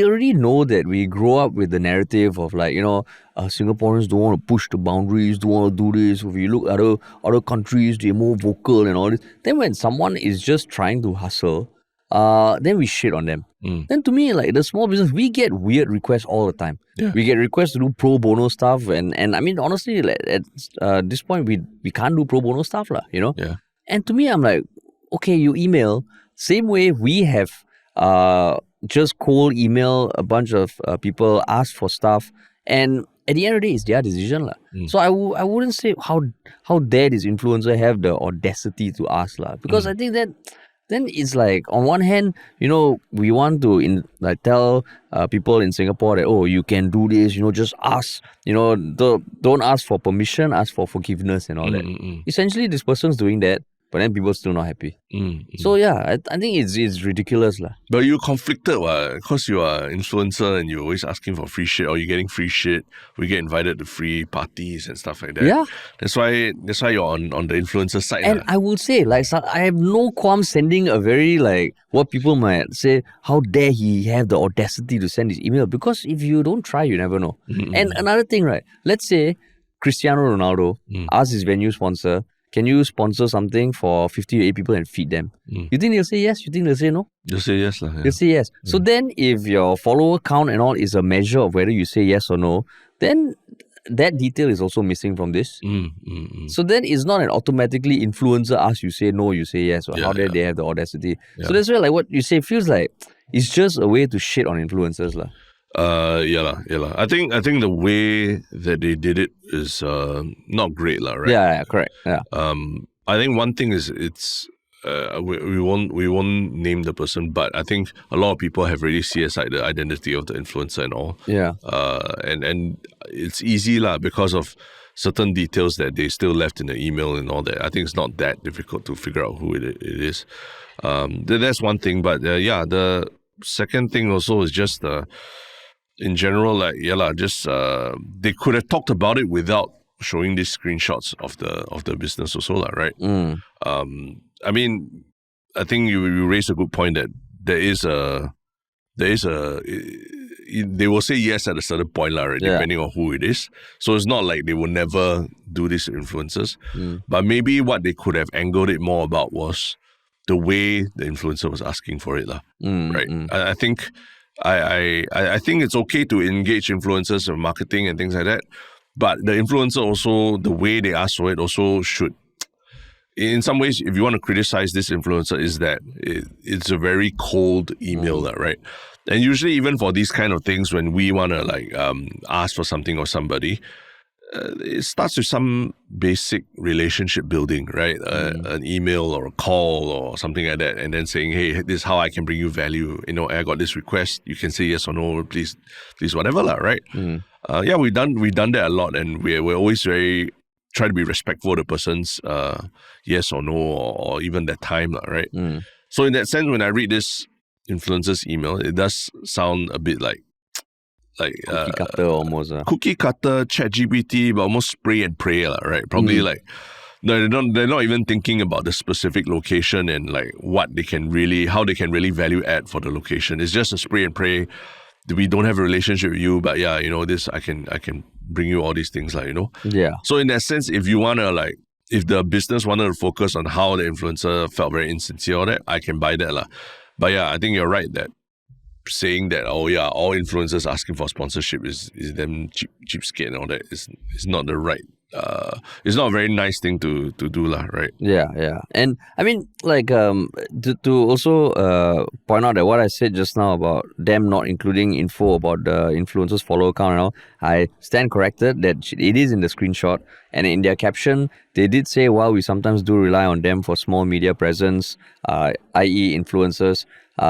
already know that we grow up with the narrative of like, Singaporeans don't want to push the boundaries, don't want to do this. If you look at other countries, they're more vocal and all this. Then when someone is just trying to hustle, then we shit on them. Then to me, like the small business, we get weird requests all the time. Yeah. We get requests to do pro bono stuff, and I mean honestly, like, at this point, we can't do pro bono stuff, Yeah. And to me, I'm like, okay, you email same way we have just cold email a bunch of people, ask for stuff, and at the end of the day, it's their decision. So I wouldn't say how dare this influencer have the audacity to ask. Because I think that then it's like, on one hand, we want to tell people in Singapore that, oh, you can do this, just ask, don't ask for permission, ask for forgiveness and all that. Essentially, this person's doing that, but then people still not happy. So yeah, I think it's ridiculous. But you're conflicted, because you are influencer and you're always asking for free shit, or you're getting free shit. We get invited to free parties and stuff like that. Yeah. That's why you're on the influencer side. And I will say, I have no qualms sending a very, what people might say, how dare he have the audacity to send his email? Because if you don't try, you never know. And another thing, right? Let's say Cristiano Ronaldo asks his venue sponsor, can you sponsor something for 50 to 80 people and feed them? You think they'll say yes? You think they'll say no? They'll say yes. Yeah. They'll say yes. So then if your follower count and all is a measure of whether you say yes or no, then that detail is also missing from this. So then it's not an automatically influencer asks you say no, you say yes, or how dare they have the audacity. So that's why what you say feels like it's just a way to shit on influencers. Yeah. I think the way that they did it is not great, right? Yeah, correct. Yeah. I think one thing is it's we won't name the person, but I think a lot of people have already CSI'd the identity of the influencer and all. Yeah. And it's easy because of certain details that they still left in the email and all that. I think it's not that difficult to figure out who it is. That's one thing, but the second thing also is just in general, they could have talked about it without showing these screenshots of the business also, right? I mean, I think you raised a good point that they will say yes at a certain point, right? Depending on who it is. So it's not like they will never do this to influencers. But maybe what they could have angled it more about was the way the influencer was asking for it, right? I think I think it's okay to engage influencers in marketing and things like that, but the influencer also, the way they ask for it also should, in some ways, if you want to criticize this influencer, is that it's a very cold email, right? And usually even for these kind of things, when we want to ask for something or somebody, it starts with some basic relationship building, right? An email or a call or something like that, and then saying, hey, this is how I can bring you value. I got this request. You can say yes or no, please whatever, right? We've done that a lot, and we're always very try to be respectful of the person's yes or no, or even that time, right? So in that sense, when I read this influencer's email, it does sound a bit like cookie cutter almost. Cookie cutter, ChatGPT, but almost spray and pray, right? Probably they're not even thinking about the specific location and how they can really value add for the location. It's just a spray and pray. We don't have a relationship with you, but this I can bring you all these things, Yeah. So in that sense, if you wanna if the business wanted to focus on how the influencer felt very insincere or that, I can buy that, But I think you're right that saying that all influencers asking for sponsorship is them cheapskate and all that is not the right it's not a very nice thing to do, right? Yeah. And I mean, to also point out that what I said just now about them not including info about the influencers follower count and all, I stand corrected that it is in the screenshot, and in their caption they did say, while we sometimes do rely on them for small media presence, i.e. influencers,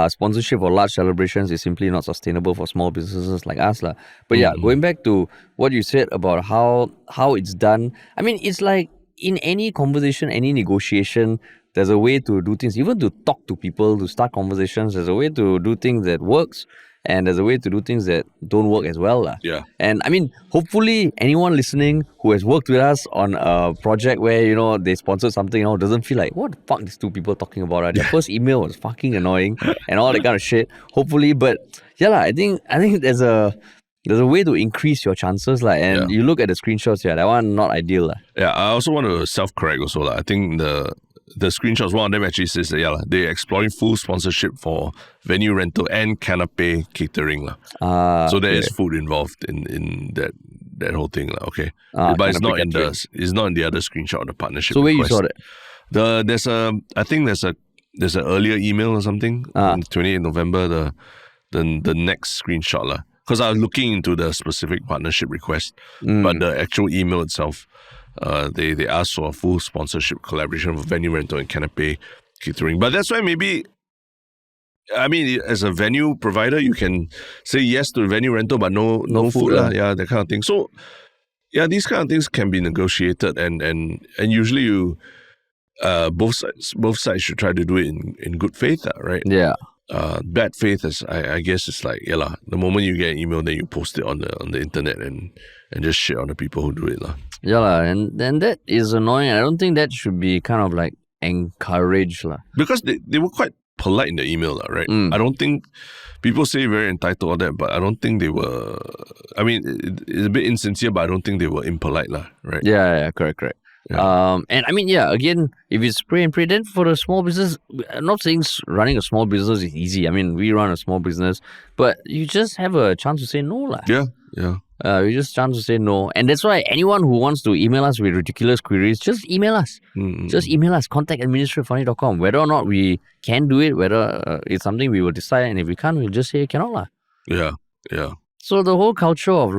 sponsorship for large celebrations is simply not sustainable for small businesses like us. But going back to what you said about how it's done, I mean, it's like in any conversation, any negotiation, there's a way to do things, even to talk to people, to start conversations. There's a way to do things that works, and there's a way to do things that don't work as well. Yeah. And I mean, hopefully anyone listening who has worked with us on a project where, they sponsored something, doesn't feel like, what the fuck these two people talking about? Their first email was fucking annoying and all that kind of shit. Hopefully, but I think there's a way to increase your chances, and you look at the screenshots, that one not ideal. Yeah, I also want to self-correct also. I think the screenshots, one of them actually says that they're exploring full sponsorship for venue rental and 𝗘𝗶𝗀 catering. So there is food involved in that whole thing. Okay. But it's not in the other screenshot of the partnership. So where request. You saw that? I think there's an earlier email or something on 28th November, the next screenshot. Because I was looking into the specific partnership request, but the actual email itself, they asked for a full sponsorship collaboration for venue rental and 𝗘𝗶𝗀 catering. But that's why maybe, I mean, as a venue provider, you can say yes to venue rental, but no food. That kind of thing. So, these kind of things can be negotiated, and usually you, both sides should try to do it in good faith, right? Yeah. Bad faith is, I guess, it's like, the moment you get an email, then you post it on the internet and just shit on the people who do it. And that is annoying. I don't think that should be kind of like encouraged. Because they were quite polite in the email, right? I don't think, people say very entitled all that, but I don't think they were, I mean, it's a bit insincere, but I don't think they were impolite, right? Yeah, correct. Yeah. And I mean, again, if it's pray and pray, then for a small business, I'm not saying running a small business is easy. I mean, we run a small business, but you just have a chance to say no. Yeah. You just chance to say no. And that's why anyone who wants to email us with ridiculous queries, just email us. Just email us, contact@mediacorp.com. Whether or not we can do it, whether it's something we will decide, and if we can't, we'll just say cannot. Yeah. So the whole culture of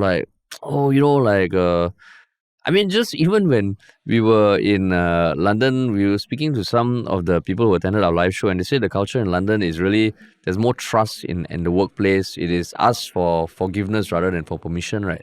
I mean, just even when we were in London, we were speaking to some of the people who attended our live show, and they said the culture in London is really, there's more trust in the workplace. It is asked for forgiveness rather than for permission, right?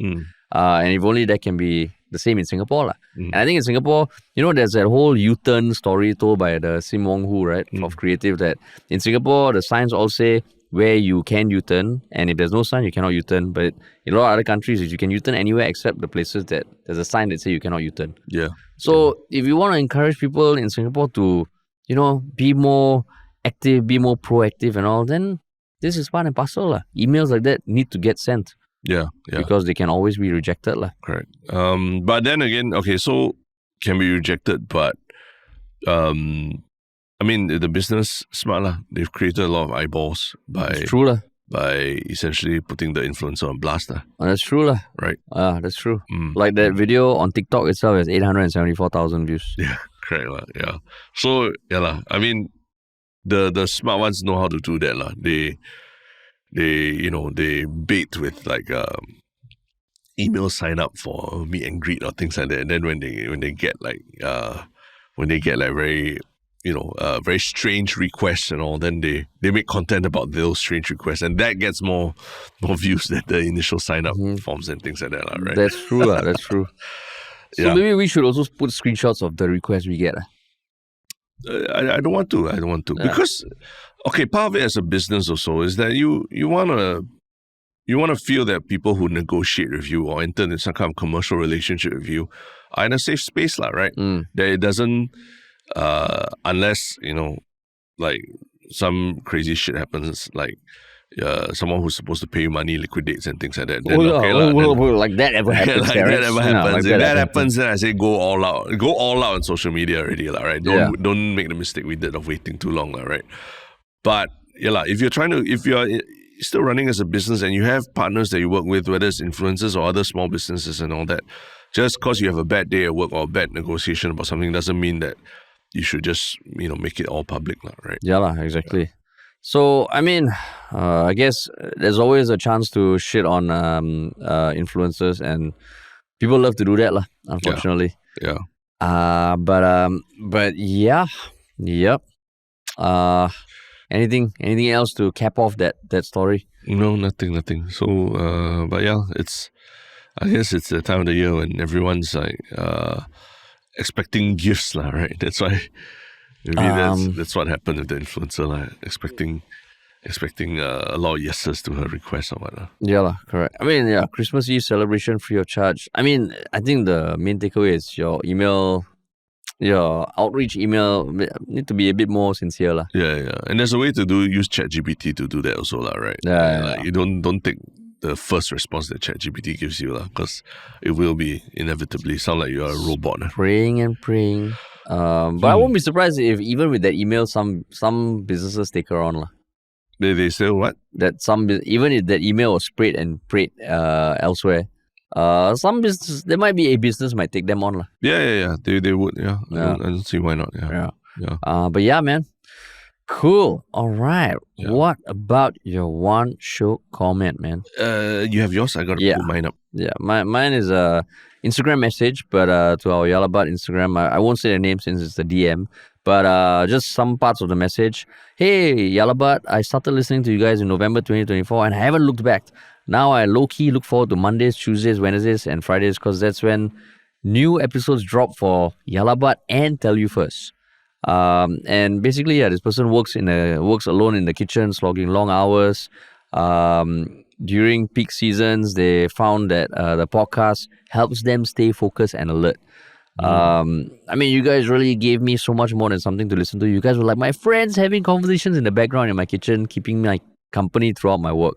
And if only that can be the same in Singapore. And I think in Singapore, there's that whole U-turn story told by the Sim Wong Hu, right, of Creative, that in Singapore, the signs all say where you can U-turn, and if there's no sign, you cannot U-turn. But in a lot of other countries, you can U-turn anywhere except the places that there's a sign that say you cannot U-turn. Yeah. So if you want to encourage people in Singapore to, be more active, be more proactive and all, then this is part and parcel. Emails like that need to get sent. Yeah. Because they can always be rejected. Correct. But then again, okay, so can be rejected, but I mean, the business smart. They've created a lot of eyeballs by essentially putting the influencer on blast. That's true. Right. That's true. Like that video on TikTok itself has 874,000 views. Yeah, correct. Yeah. So, I mean, the smart ones know how to do that. They bait with like email sign up for meet and greet or things like that. And then when they get very very strange requests and all, then they make content about those strange requests, and that gets more views than the initial sign up forms and things like that, right? That's true. That's true. So maybe we should also put screenshots of the requests we get. I don't want to because part of it as a business also is that you want to feel that people who negotiate with you or enter in some kind of commercial relationship with you are in a safe space, right? That it doesn't. Unless, like some crazy shit happens, like someone who's supposed to pay you money liquidates and things like that. Then, like that ever happens. Like that ever happens. If that happens, then I say go all out. Go all out on social media already, right? Don't make the mistake we did of waiting too long, right? But if you're still running as a business and you have partners that you work with, whether it's influencers or other small businesses and all that, just because you have a bad day at work or a bad negotiation about something doesn't mean that you should just, make it all public, right? Yeah, exactly. Yeah. So, I mean, I guess there's always a chance to shit on influencers, and people love to do that, unfortunately. Yeah. But yeah. Yep. Anything else to cap off that story? No, nothing. So, but yeah, I guess it's the time of the year when everyone's like expecting gifts, right? That's why Maybe that's what happened with the influencer, like expecting a lot of yeses to her request or whatnot. Yeah, correct. I mean, yeah, Christmas Eve celebration free of charge. I mean, I think the main takeaway is your outreach email need to be a bit more sincere lah. Yeah. And there's a way to use ChatGPT to do that also lah, right? Yeah. Like, you don't take the first response that ChatGPT gives you lah, because it will be inevitably sound like you're a robot. Praying. But I won't be surprised if even with that email, some businesses take her on lah. They say what? That even if that email was sprayed elsewhere, some business, there might be a business might take them on lah. Yeah. They would. Yeah. I don't see why not. Yeah. But yeah, man. Cool. All right. Yeah. What about your One Shiok Comment, man? You have yours? I got to put mine up. Yeah, mine is a Instagram message, but to our 𝗖𝗲 Instagram. I won't say the name since it's the DM, but just some parts of the message. Hey, 𝗖𝗲, I started listening to you guys in November 2024 and I haven't looked back. Now I low-key look forward to Mondays, Tuesdays, Wednesdays, and Fridays because that's when new episodes drop for 𝗖𝗲 and Tell You First. And basically, this person works alone in the kitchen, slogging long hours. During peak seasons, they found that the podcast helps them stay focused and alert. I mean, you guys really gave me so much more than something to listen to. You guys were like my friends having conversations in the background in my kitchen, keeping my company throughout my work.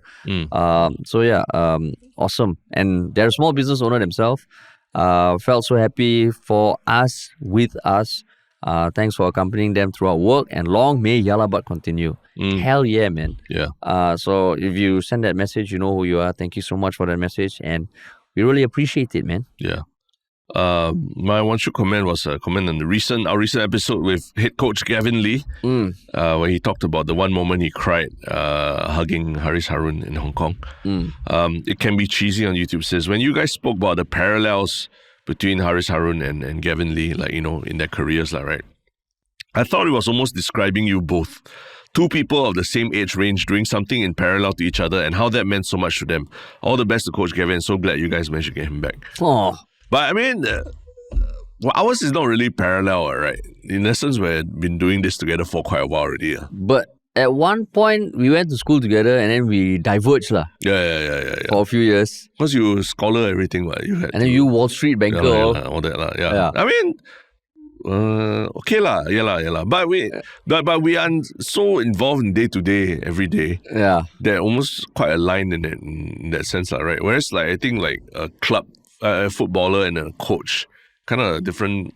Awesome. And they're a small business owner themselves. Felt so happy for us, with us. Thanks for accompanying them throughout work, and long may 𝗖𝗲 continue. Hell yeah, man. Yeah. So if you send that message, you know who you are. Thank you so much for that message, and we really appreciate it, man. Yeah. My One Shiok Comment was a comment on our recent episode with head coach Gavin Lee, where he talked about the one moment he cried hugging Haris Harun in Hong Kong. It can be cheesy on YouTube. Says when you guys spoke about the parallels between Haris Harun and Gavin Lee, like, you know, in their careers, right? I thought it was almost describing you both. Two people of the same age range doing something in parallel to each other and how that meant so much to them. All the best to Coach Gavin. So glad you guys managed to get him back. Oh. But I mean, ours is not really parallel, right? In essence, we've been doing this together for quite a while already. But at one point, we went to school together and then we diverged lah. Yeah. For a few years. Because you scholar everything, what you had. And then you Wall Street banker. All that lah. Yeah. I mean, okay lah. Yeah. But we are so involved in day to day, every day. Yeah. They're almost quite aligned in that sense, lah, right? Whereas like I think like a club, a footballer and a coach, kind of different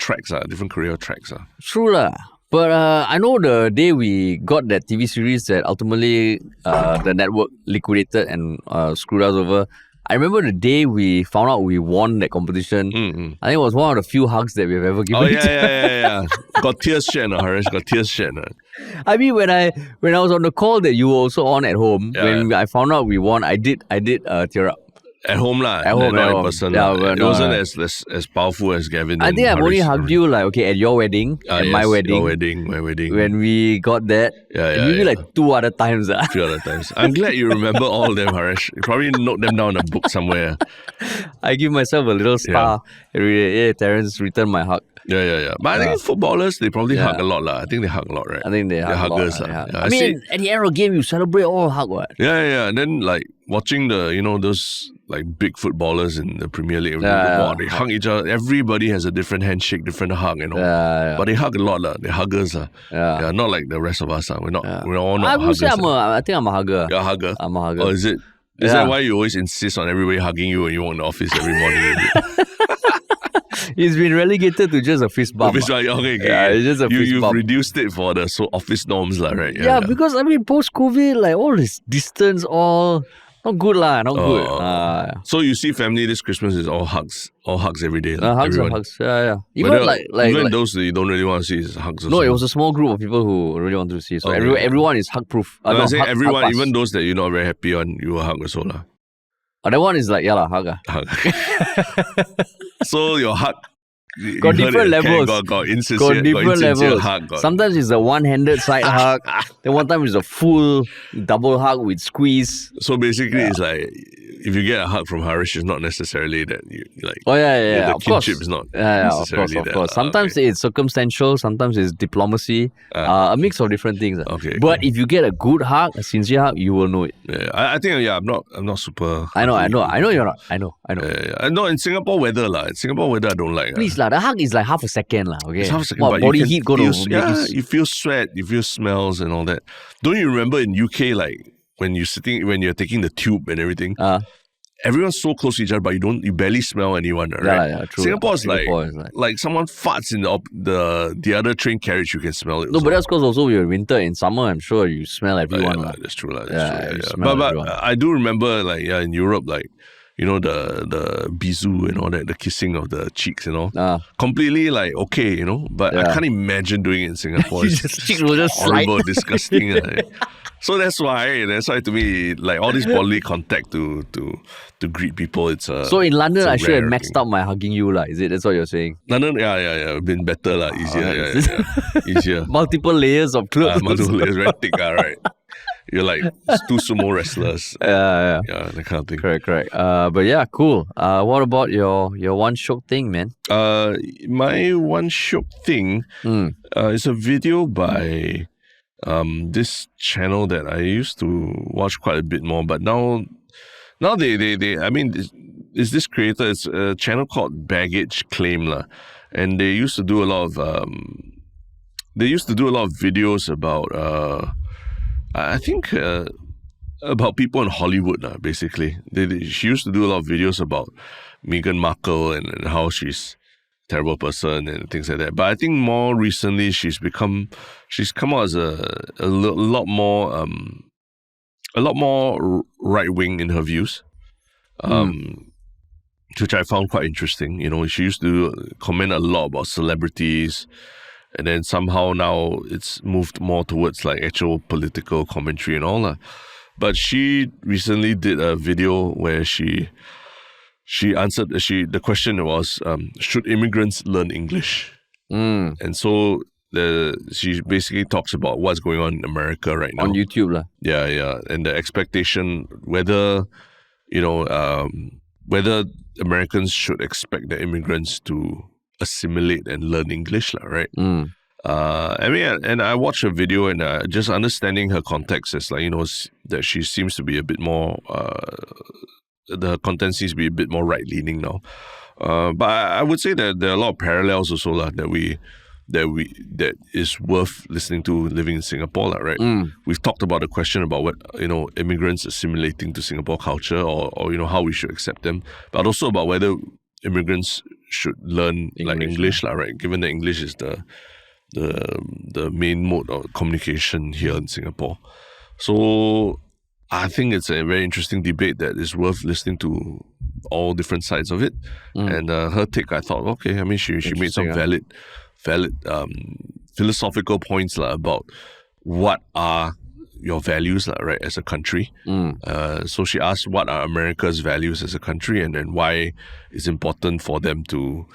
tracks, different career tracks. True lah. But I know the day we got that TV series that ultimately the network liquidated and screwed us over, I remember the day we found out we won that competition. I think it was one of the few hugs that we've ever given. Oh, yeah. Got tears shed, Harish. Got tears shed. I mean, when I was on the call that you were also on at home, when I found out we won, I did tear up. At home lah. At home, not in person. Yeah, it wasn't as powerful as Gavin. I think I've only hugged you like, okay, at your wedding and my wedding. Your wedding, my wedding. When we got that. Maybe like 2 other times. 3 other times. I'm glad you remember all of them, Harish. You probably note them down in a book somewhere. I give myself a little star every day. Hey, Terence, return my hug. Yeah. But I think footballers, they probably hug a lot lah. I think they hug a lot, right? I think they hug a lot. Huggers. I mean, at the end of the game, you celebrate all hug, what? Yeah. And then like watching those like big footballers in the Premier League, they hug each other. Everybody has a different handshake, different hug, But they hug a lot lah. They're huggers lah. Yeah, not like the rest of us. We're all not I would huggers. say I think I'm a hugger. You're a hugger? I'm a hugger. Oh, is it? Is that why you always insist on everybody hugging you when you walk in the office every morning? It's been relegated to just a fist bump. Okay. Yeah, it's just a fist You've bump. reduced it for the office norms lah, right? Yeah, because I mean, post-COVID, like all this distance, all not good lah, not good. So you see family this Christmas is all hugs every day. Hugs. Yeah. Even those that you don't really want to see is hugs. No, it was a small group of people who really wanted to see. So everyone is hug-proof. I'm saying everyone, even those that you're not very happy on, you will hug also lah. That one is like, hug. So your hug got different levels. Got different levels. Hug, Sometimes it's a one-handed side hug. Then one time it's a full double hug with squeeze. So basically it's like if you get a hug from Harish, it's not necessarily that you like. Oh yeah. The Of course. kinship is not Yeah, necessarily of course. that. Sometimes it's circumstantial, sometimes it's diplomacy, a mix of different things. Okay. But if you get a good hug, a sincere hug, you will know it. Yeah, I think I'm not super. I know you're not. I know. No, in Singapore weather lah. In Singapore weather, I don't like. Please lah, the hug is like half a second lah. Okay. It's half a second, Wow, but body you can heat go feel, to you feel sweat, you feel smells and all that. Don't you remember in UK like when you're taking the tube and everything? Everyone's so close to each other, but you barely smell anyone, right? Yeah, true. Singapore is Singapore like someone farts in the other train carriage, you can smell it. No, but that's because also we're in winter. In summer, I'm sure you smell everyone. That's true. But I do remember in Europe, like, you know, the bisou and all that, the kissing of the cheeks and all. Completely like okay, you know, but I can't imagine doing it in Singapore. It's cheeks will just horrible, disgusting. So that's why to me, like all this bodily contact to greet people, it's so in London, I should have maxed thing. out my hugging you lah. Is it? That's what you're saying? London, been better lah, easier, easier. Multiple layers of clothes. Multiple layers, very thick, right? You're like two sumo wrestlers. Yeah, that kind of thing. Correct. But yeah, cool. What about your One Shiok Thing, man? My One Shiok Thing is a video by this channel that I used to watch quite a bit more, but now they I mean, is this creator? It's a channel called 𝗏𝗏𝗧𝗵𝗏, and they used to do a lot of videos about I think about people in Hollywood, basically. She used to do a lot of videos about Meghan Markle and how she's a terrible person and things like that. But I think more recently she's come out as a lot more right wing in her views, which I found quite interesting. You know, she used to comment a lot about celebrities. And then somehow now it's moved more towards like actual political commentary and all that. But she recently did a video where she answered the question was should immigrants learn English? And so she basically talks about what's going on in America right now on YouTube lah. Yeah, and the expectation whether whether Americans should expect the immigrants to assimilate and learn English, right? I mean, and I watched a video and just understanding her context is like, you know, that she seems to be a bit more, the content seems to be a bit more right-leaning now. But I would say that there are a lot of parallels also that is worth listening to living in Singapore, right? We've talked about the question about what, you know, immigrants assimilating to Singapore culture or you know, how we should accept them, but also about whether immigrants should learn English, right? Given that English is the main mode of communication here in Singapore. So I think it's a very interesting debate that is worth listening to all different sides of it. And her take, I thought, okay, I mean, she made some valid philosophical points about what are your values, right, as a country. So she asked what are America's values as a country, and then why it's important for them to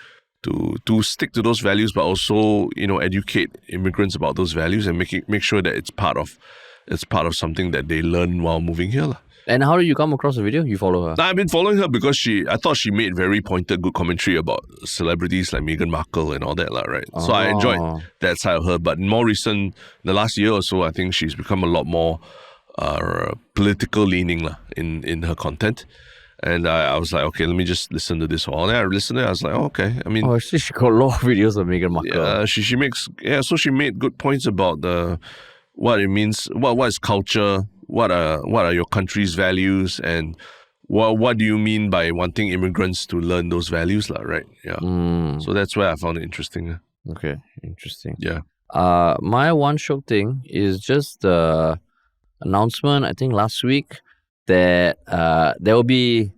stick to those values, but also, you know, educate immigrants about those values and make sure that it's part of something that they learn while moving here. And how did you come across the video? You follow her? I've been following her because I thought she made very pointed, good commentary about celebrities like Meghan Markle and all that, right? So I enjoyed that side of her. But more recent, the last year or so, I think she's become a lot more political leaning in her content. And I was like, okay, let me just listen to this all. And I listened to it, I was like, oh, okay. I mean, she got a lot of videos of Meghan Markle. So she made good points about what it means, what is culture, what are your country's values, and what do you mean by wanting immigrants to learn those values, right? Yeah. So that's why I found it interesting. Okay, interesting. Yeah. My One Shiok Thing is just the announcement, I think last week, that there will be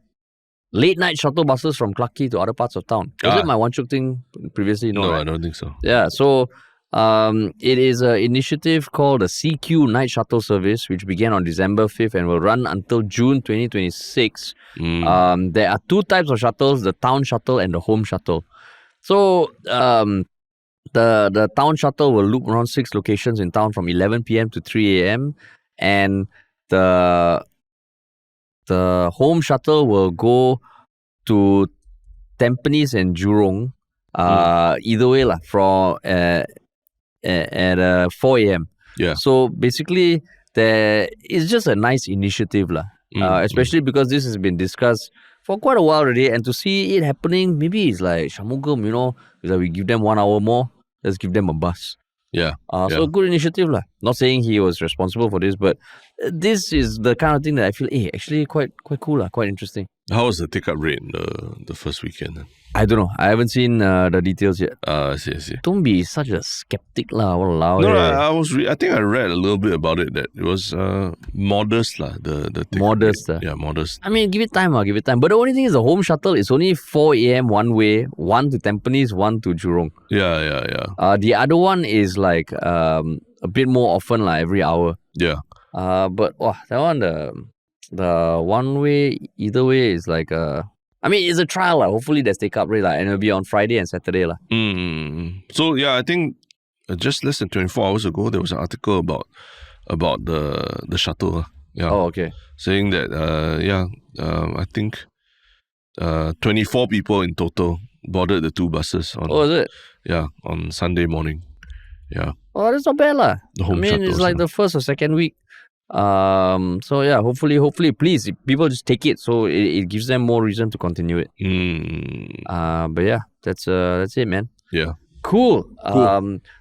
late night shuttle buses from Clarke to other parts of town. Was it my One Shiok Thing previously? No, right? I don't think so. Yeah, so it is an initiative called the CQ Night Shuttle Service, which began on December 5th and will run until June 2026. There are two types of shuttles, the town shuttle and the home shuttle. So the town shuttle will loop around 6 locations in town from 11 p.m. to 3 a.m. and the the home shuttle will go to Tampines and Jurong, either way lah, from at 4 a.m. Yeah. So basically, it's just a nice initiative lah. Especially because this has been discussed for quite a while already, and to see it happening, maybe it's like Shanmugam, it's like we give them 1 hour more, let's give them a bus. Yeah. So good initiative lah. Not saying he was responsible for this, but this is the kind of thing that I feel, actually quite cool lah, quite interesting. How was the take-up rate in the first weekend then? I don't know. I haven't seen the details yet. I see. Don't be such a skeptic lah. Walao. No, I think I read a little bit about it, that it was modest lah. The Modest. Yeah, modest. I mean, give it time. But the only thing is the home shuttle is only 4 a.m. one way, one to Tampines, one to Jurong. Yeah. The other one is like a bit more often like every hour. Yeah. But that one, the one way, either way is like I mean, it's a trial lah. Hopefully there's take-up rate lah, and it'll be on Friday and Saturday lah. So yeah, I think just less than 24 hours ago there was an article about the shuttle. Yeah. Oh, okay. Saying that I think 24 people in total boarded the 2 buses on. Oh, is it? Yeah, on Sunday morning. Yeah. Oh, that's not bad lah. The home shuttle. It's like the first or second week. So yeah, hopefully, please, people just take it, so it gives them more reason to continue it. But yeah, that's it, man. Yeah. Cool.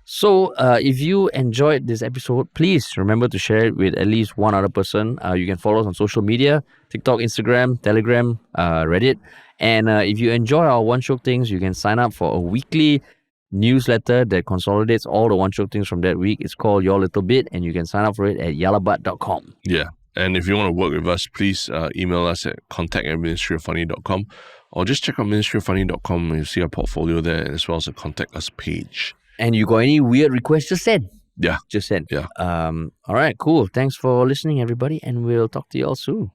So if you enjoyed this episode, please remember to share it with at least one other person. You can follow us on social media: TikTok, Instagram, Telegram, Reddit. And if you enjoy our One Shiok Things, you can sign up for a weekly newsletter that consolidates all the One Shiok Things from that week. It's called Your Little Bit, and you can sign up for it at yalabat.com. Yeah. And if you want to work with us, please email us at contact@ministryoffunny.com, or just check out ministryoffunny.com and you see our portfolio there, as well as a contact us page. And you got any weird requests, just send. Yeah. Just send. Yeah. All right, cool. Thanks for listening, everybody, and we'll talk to you all soon.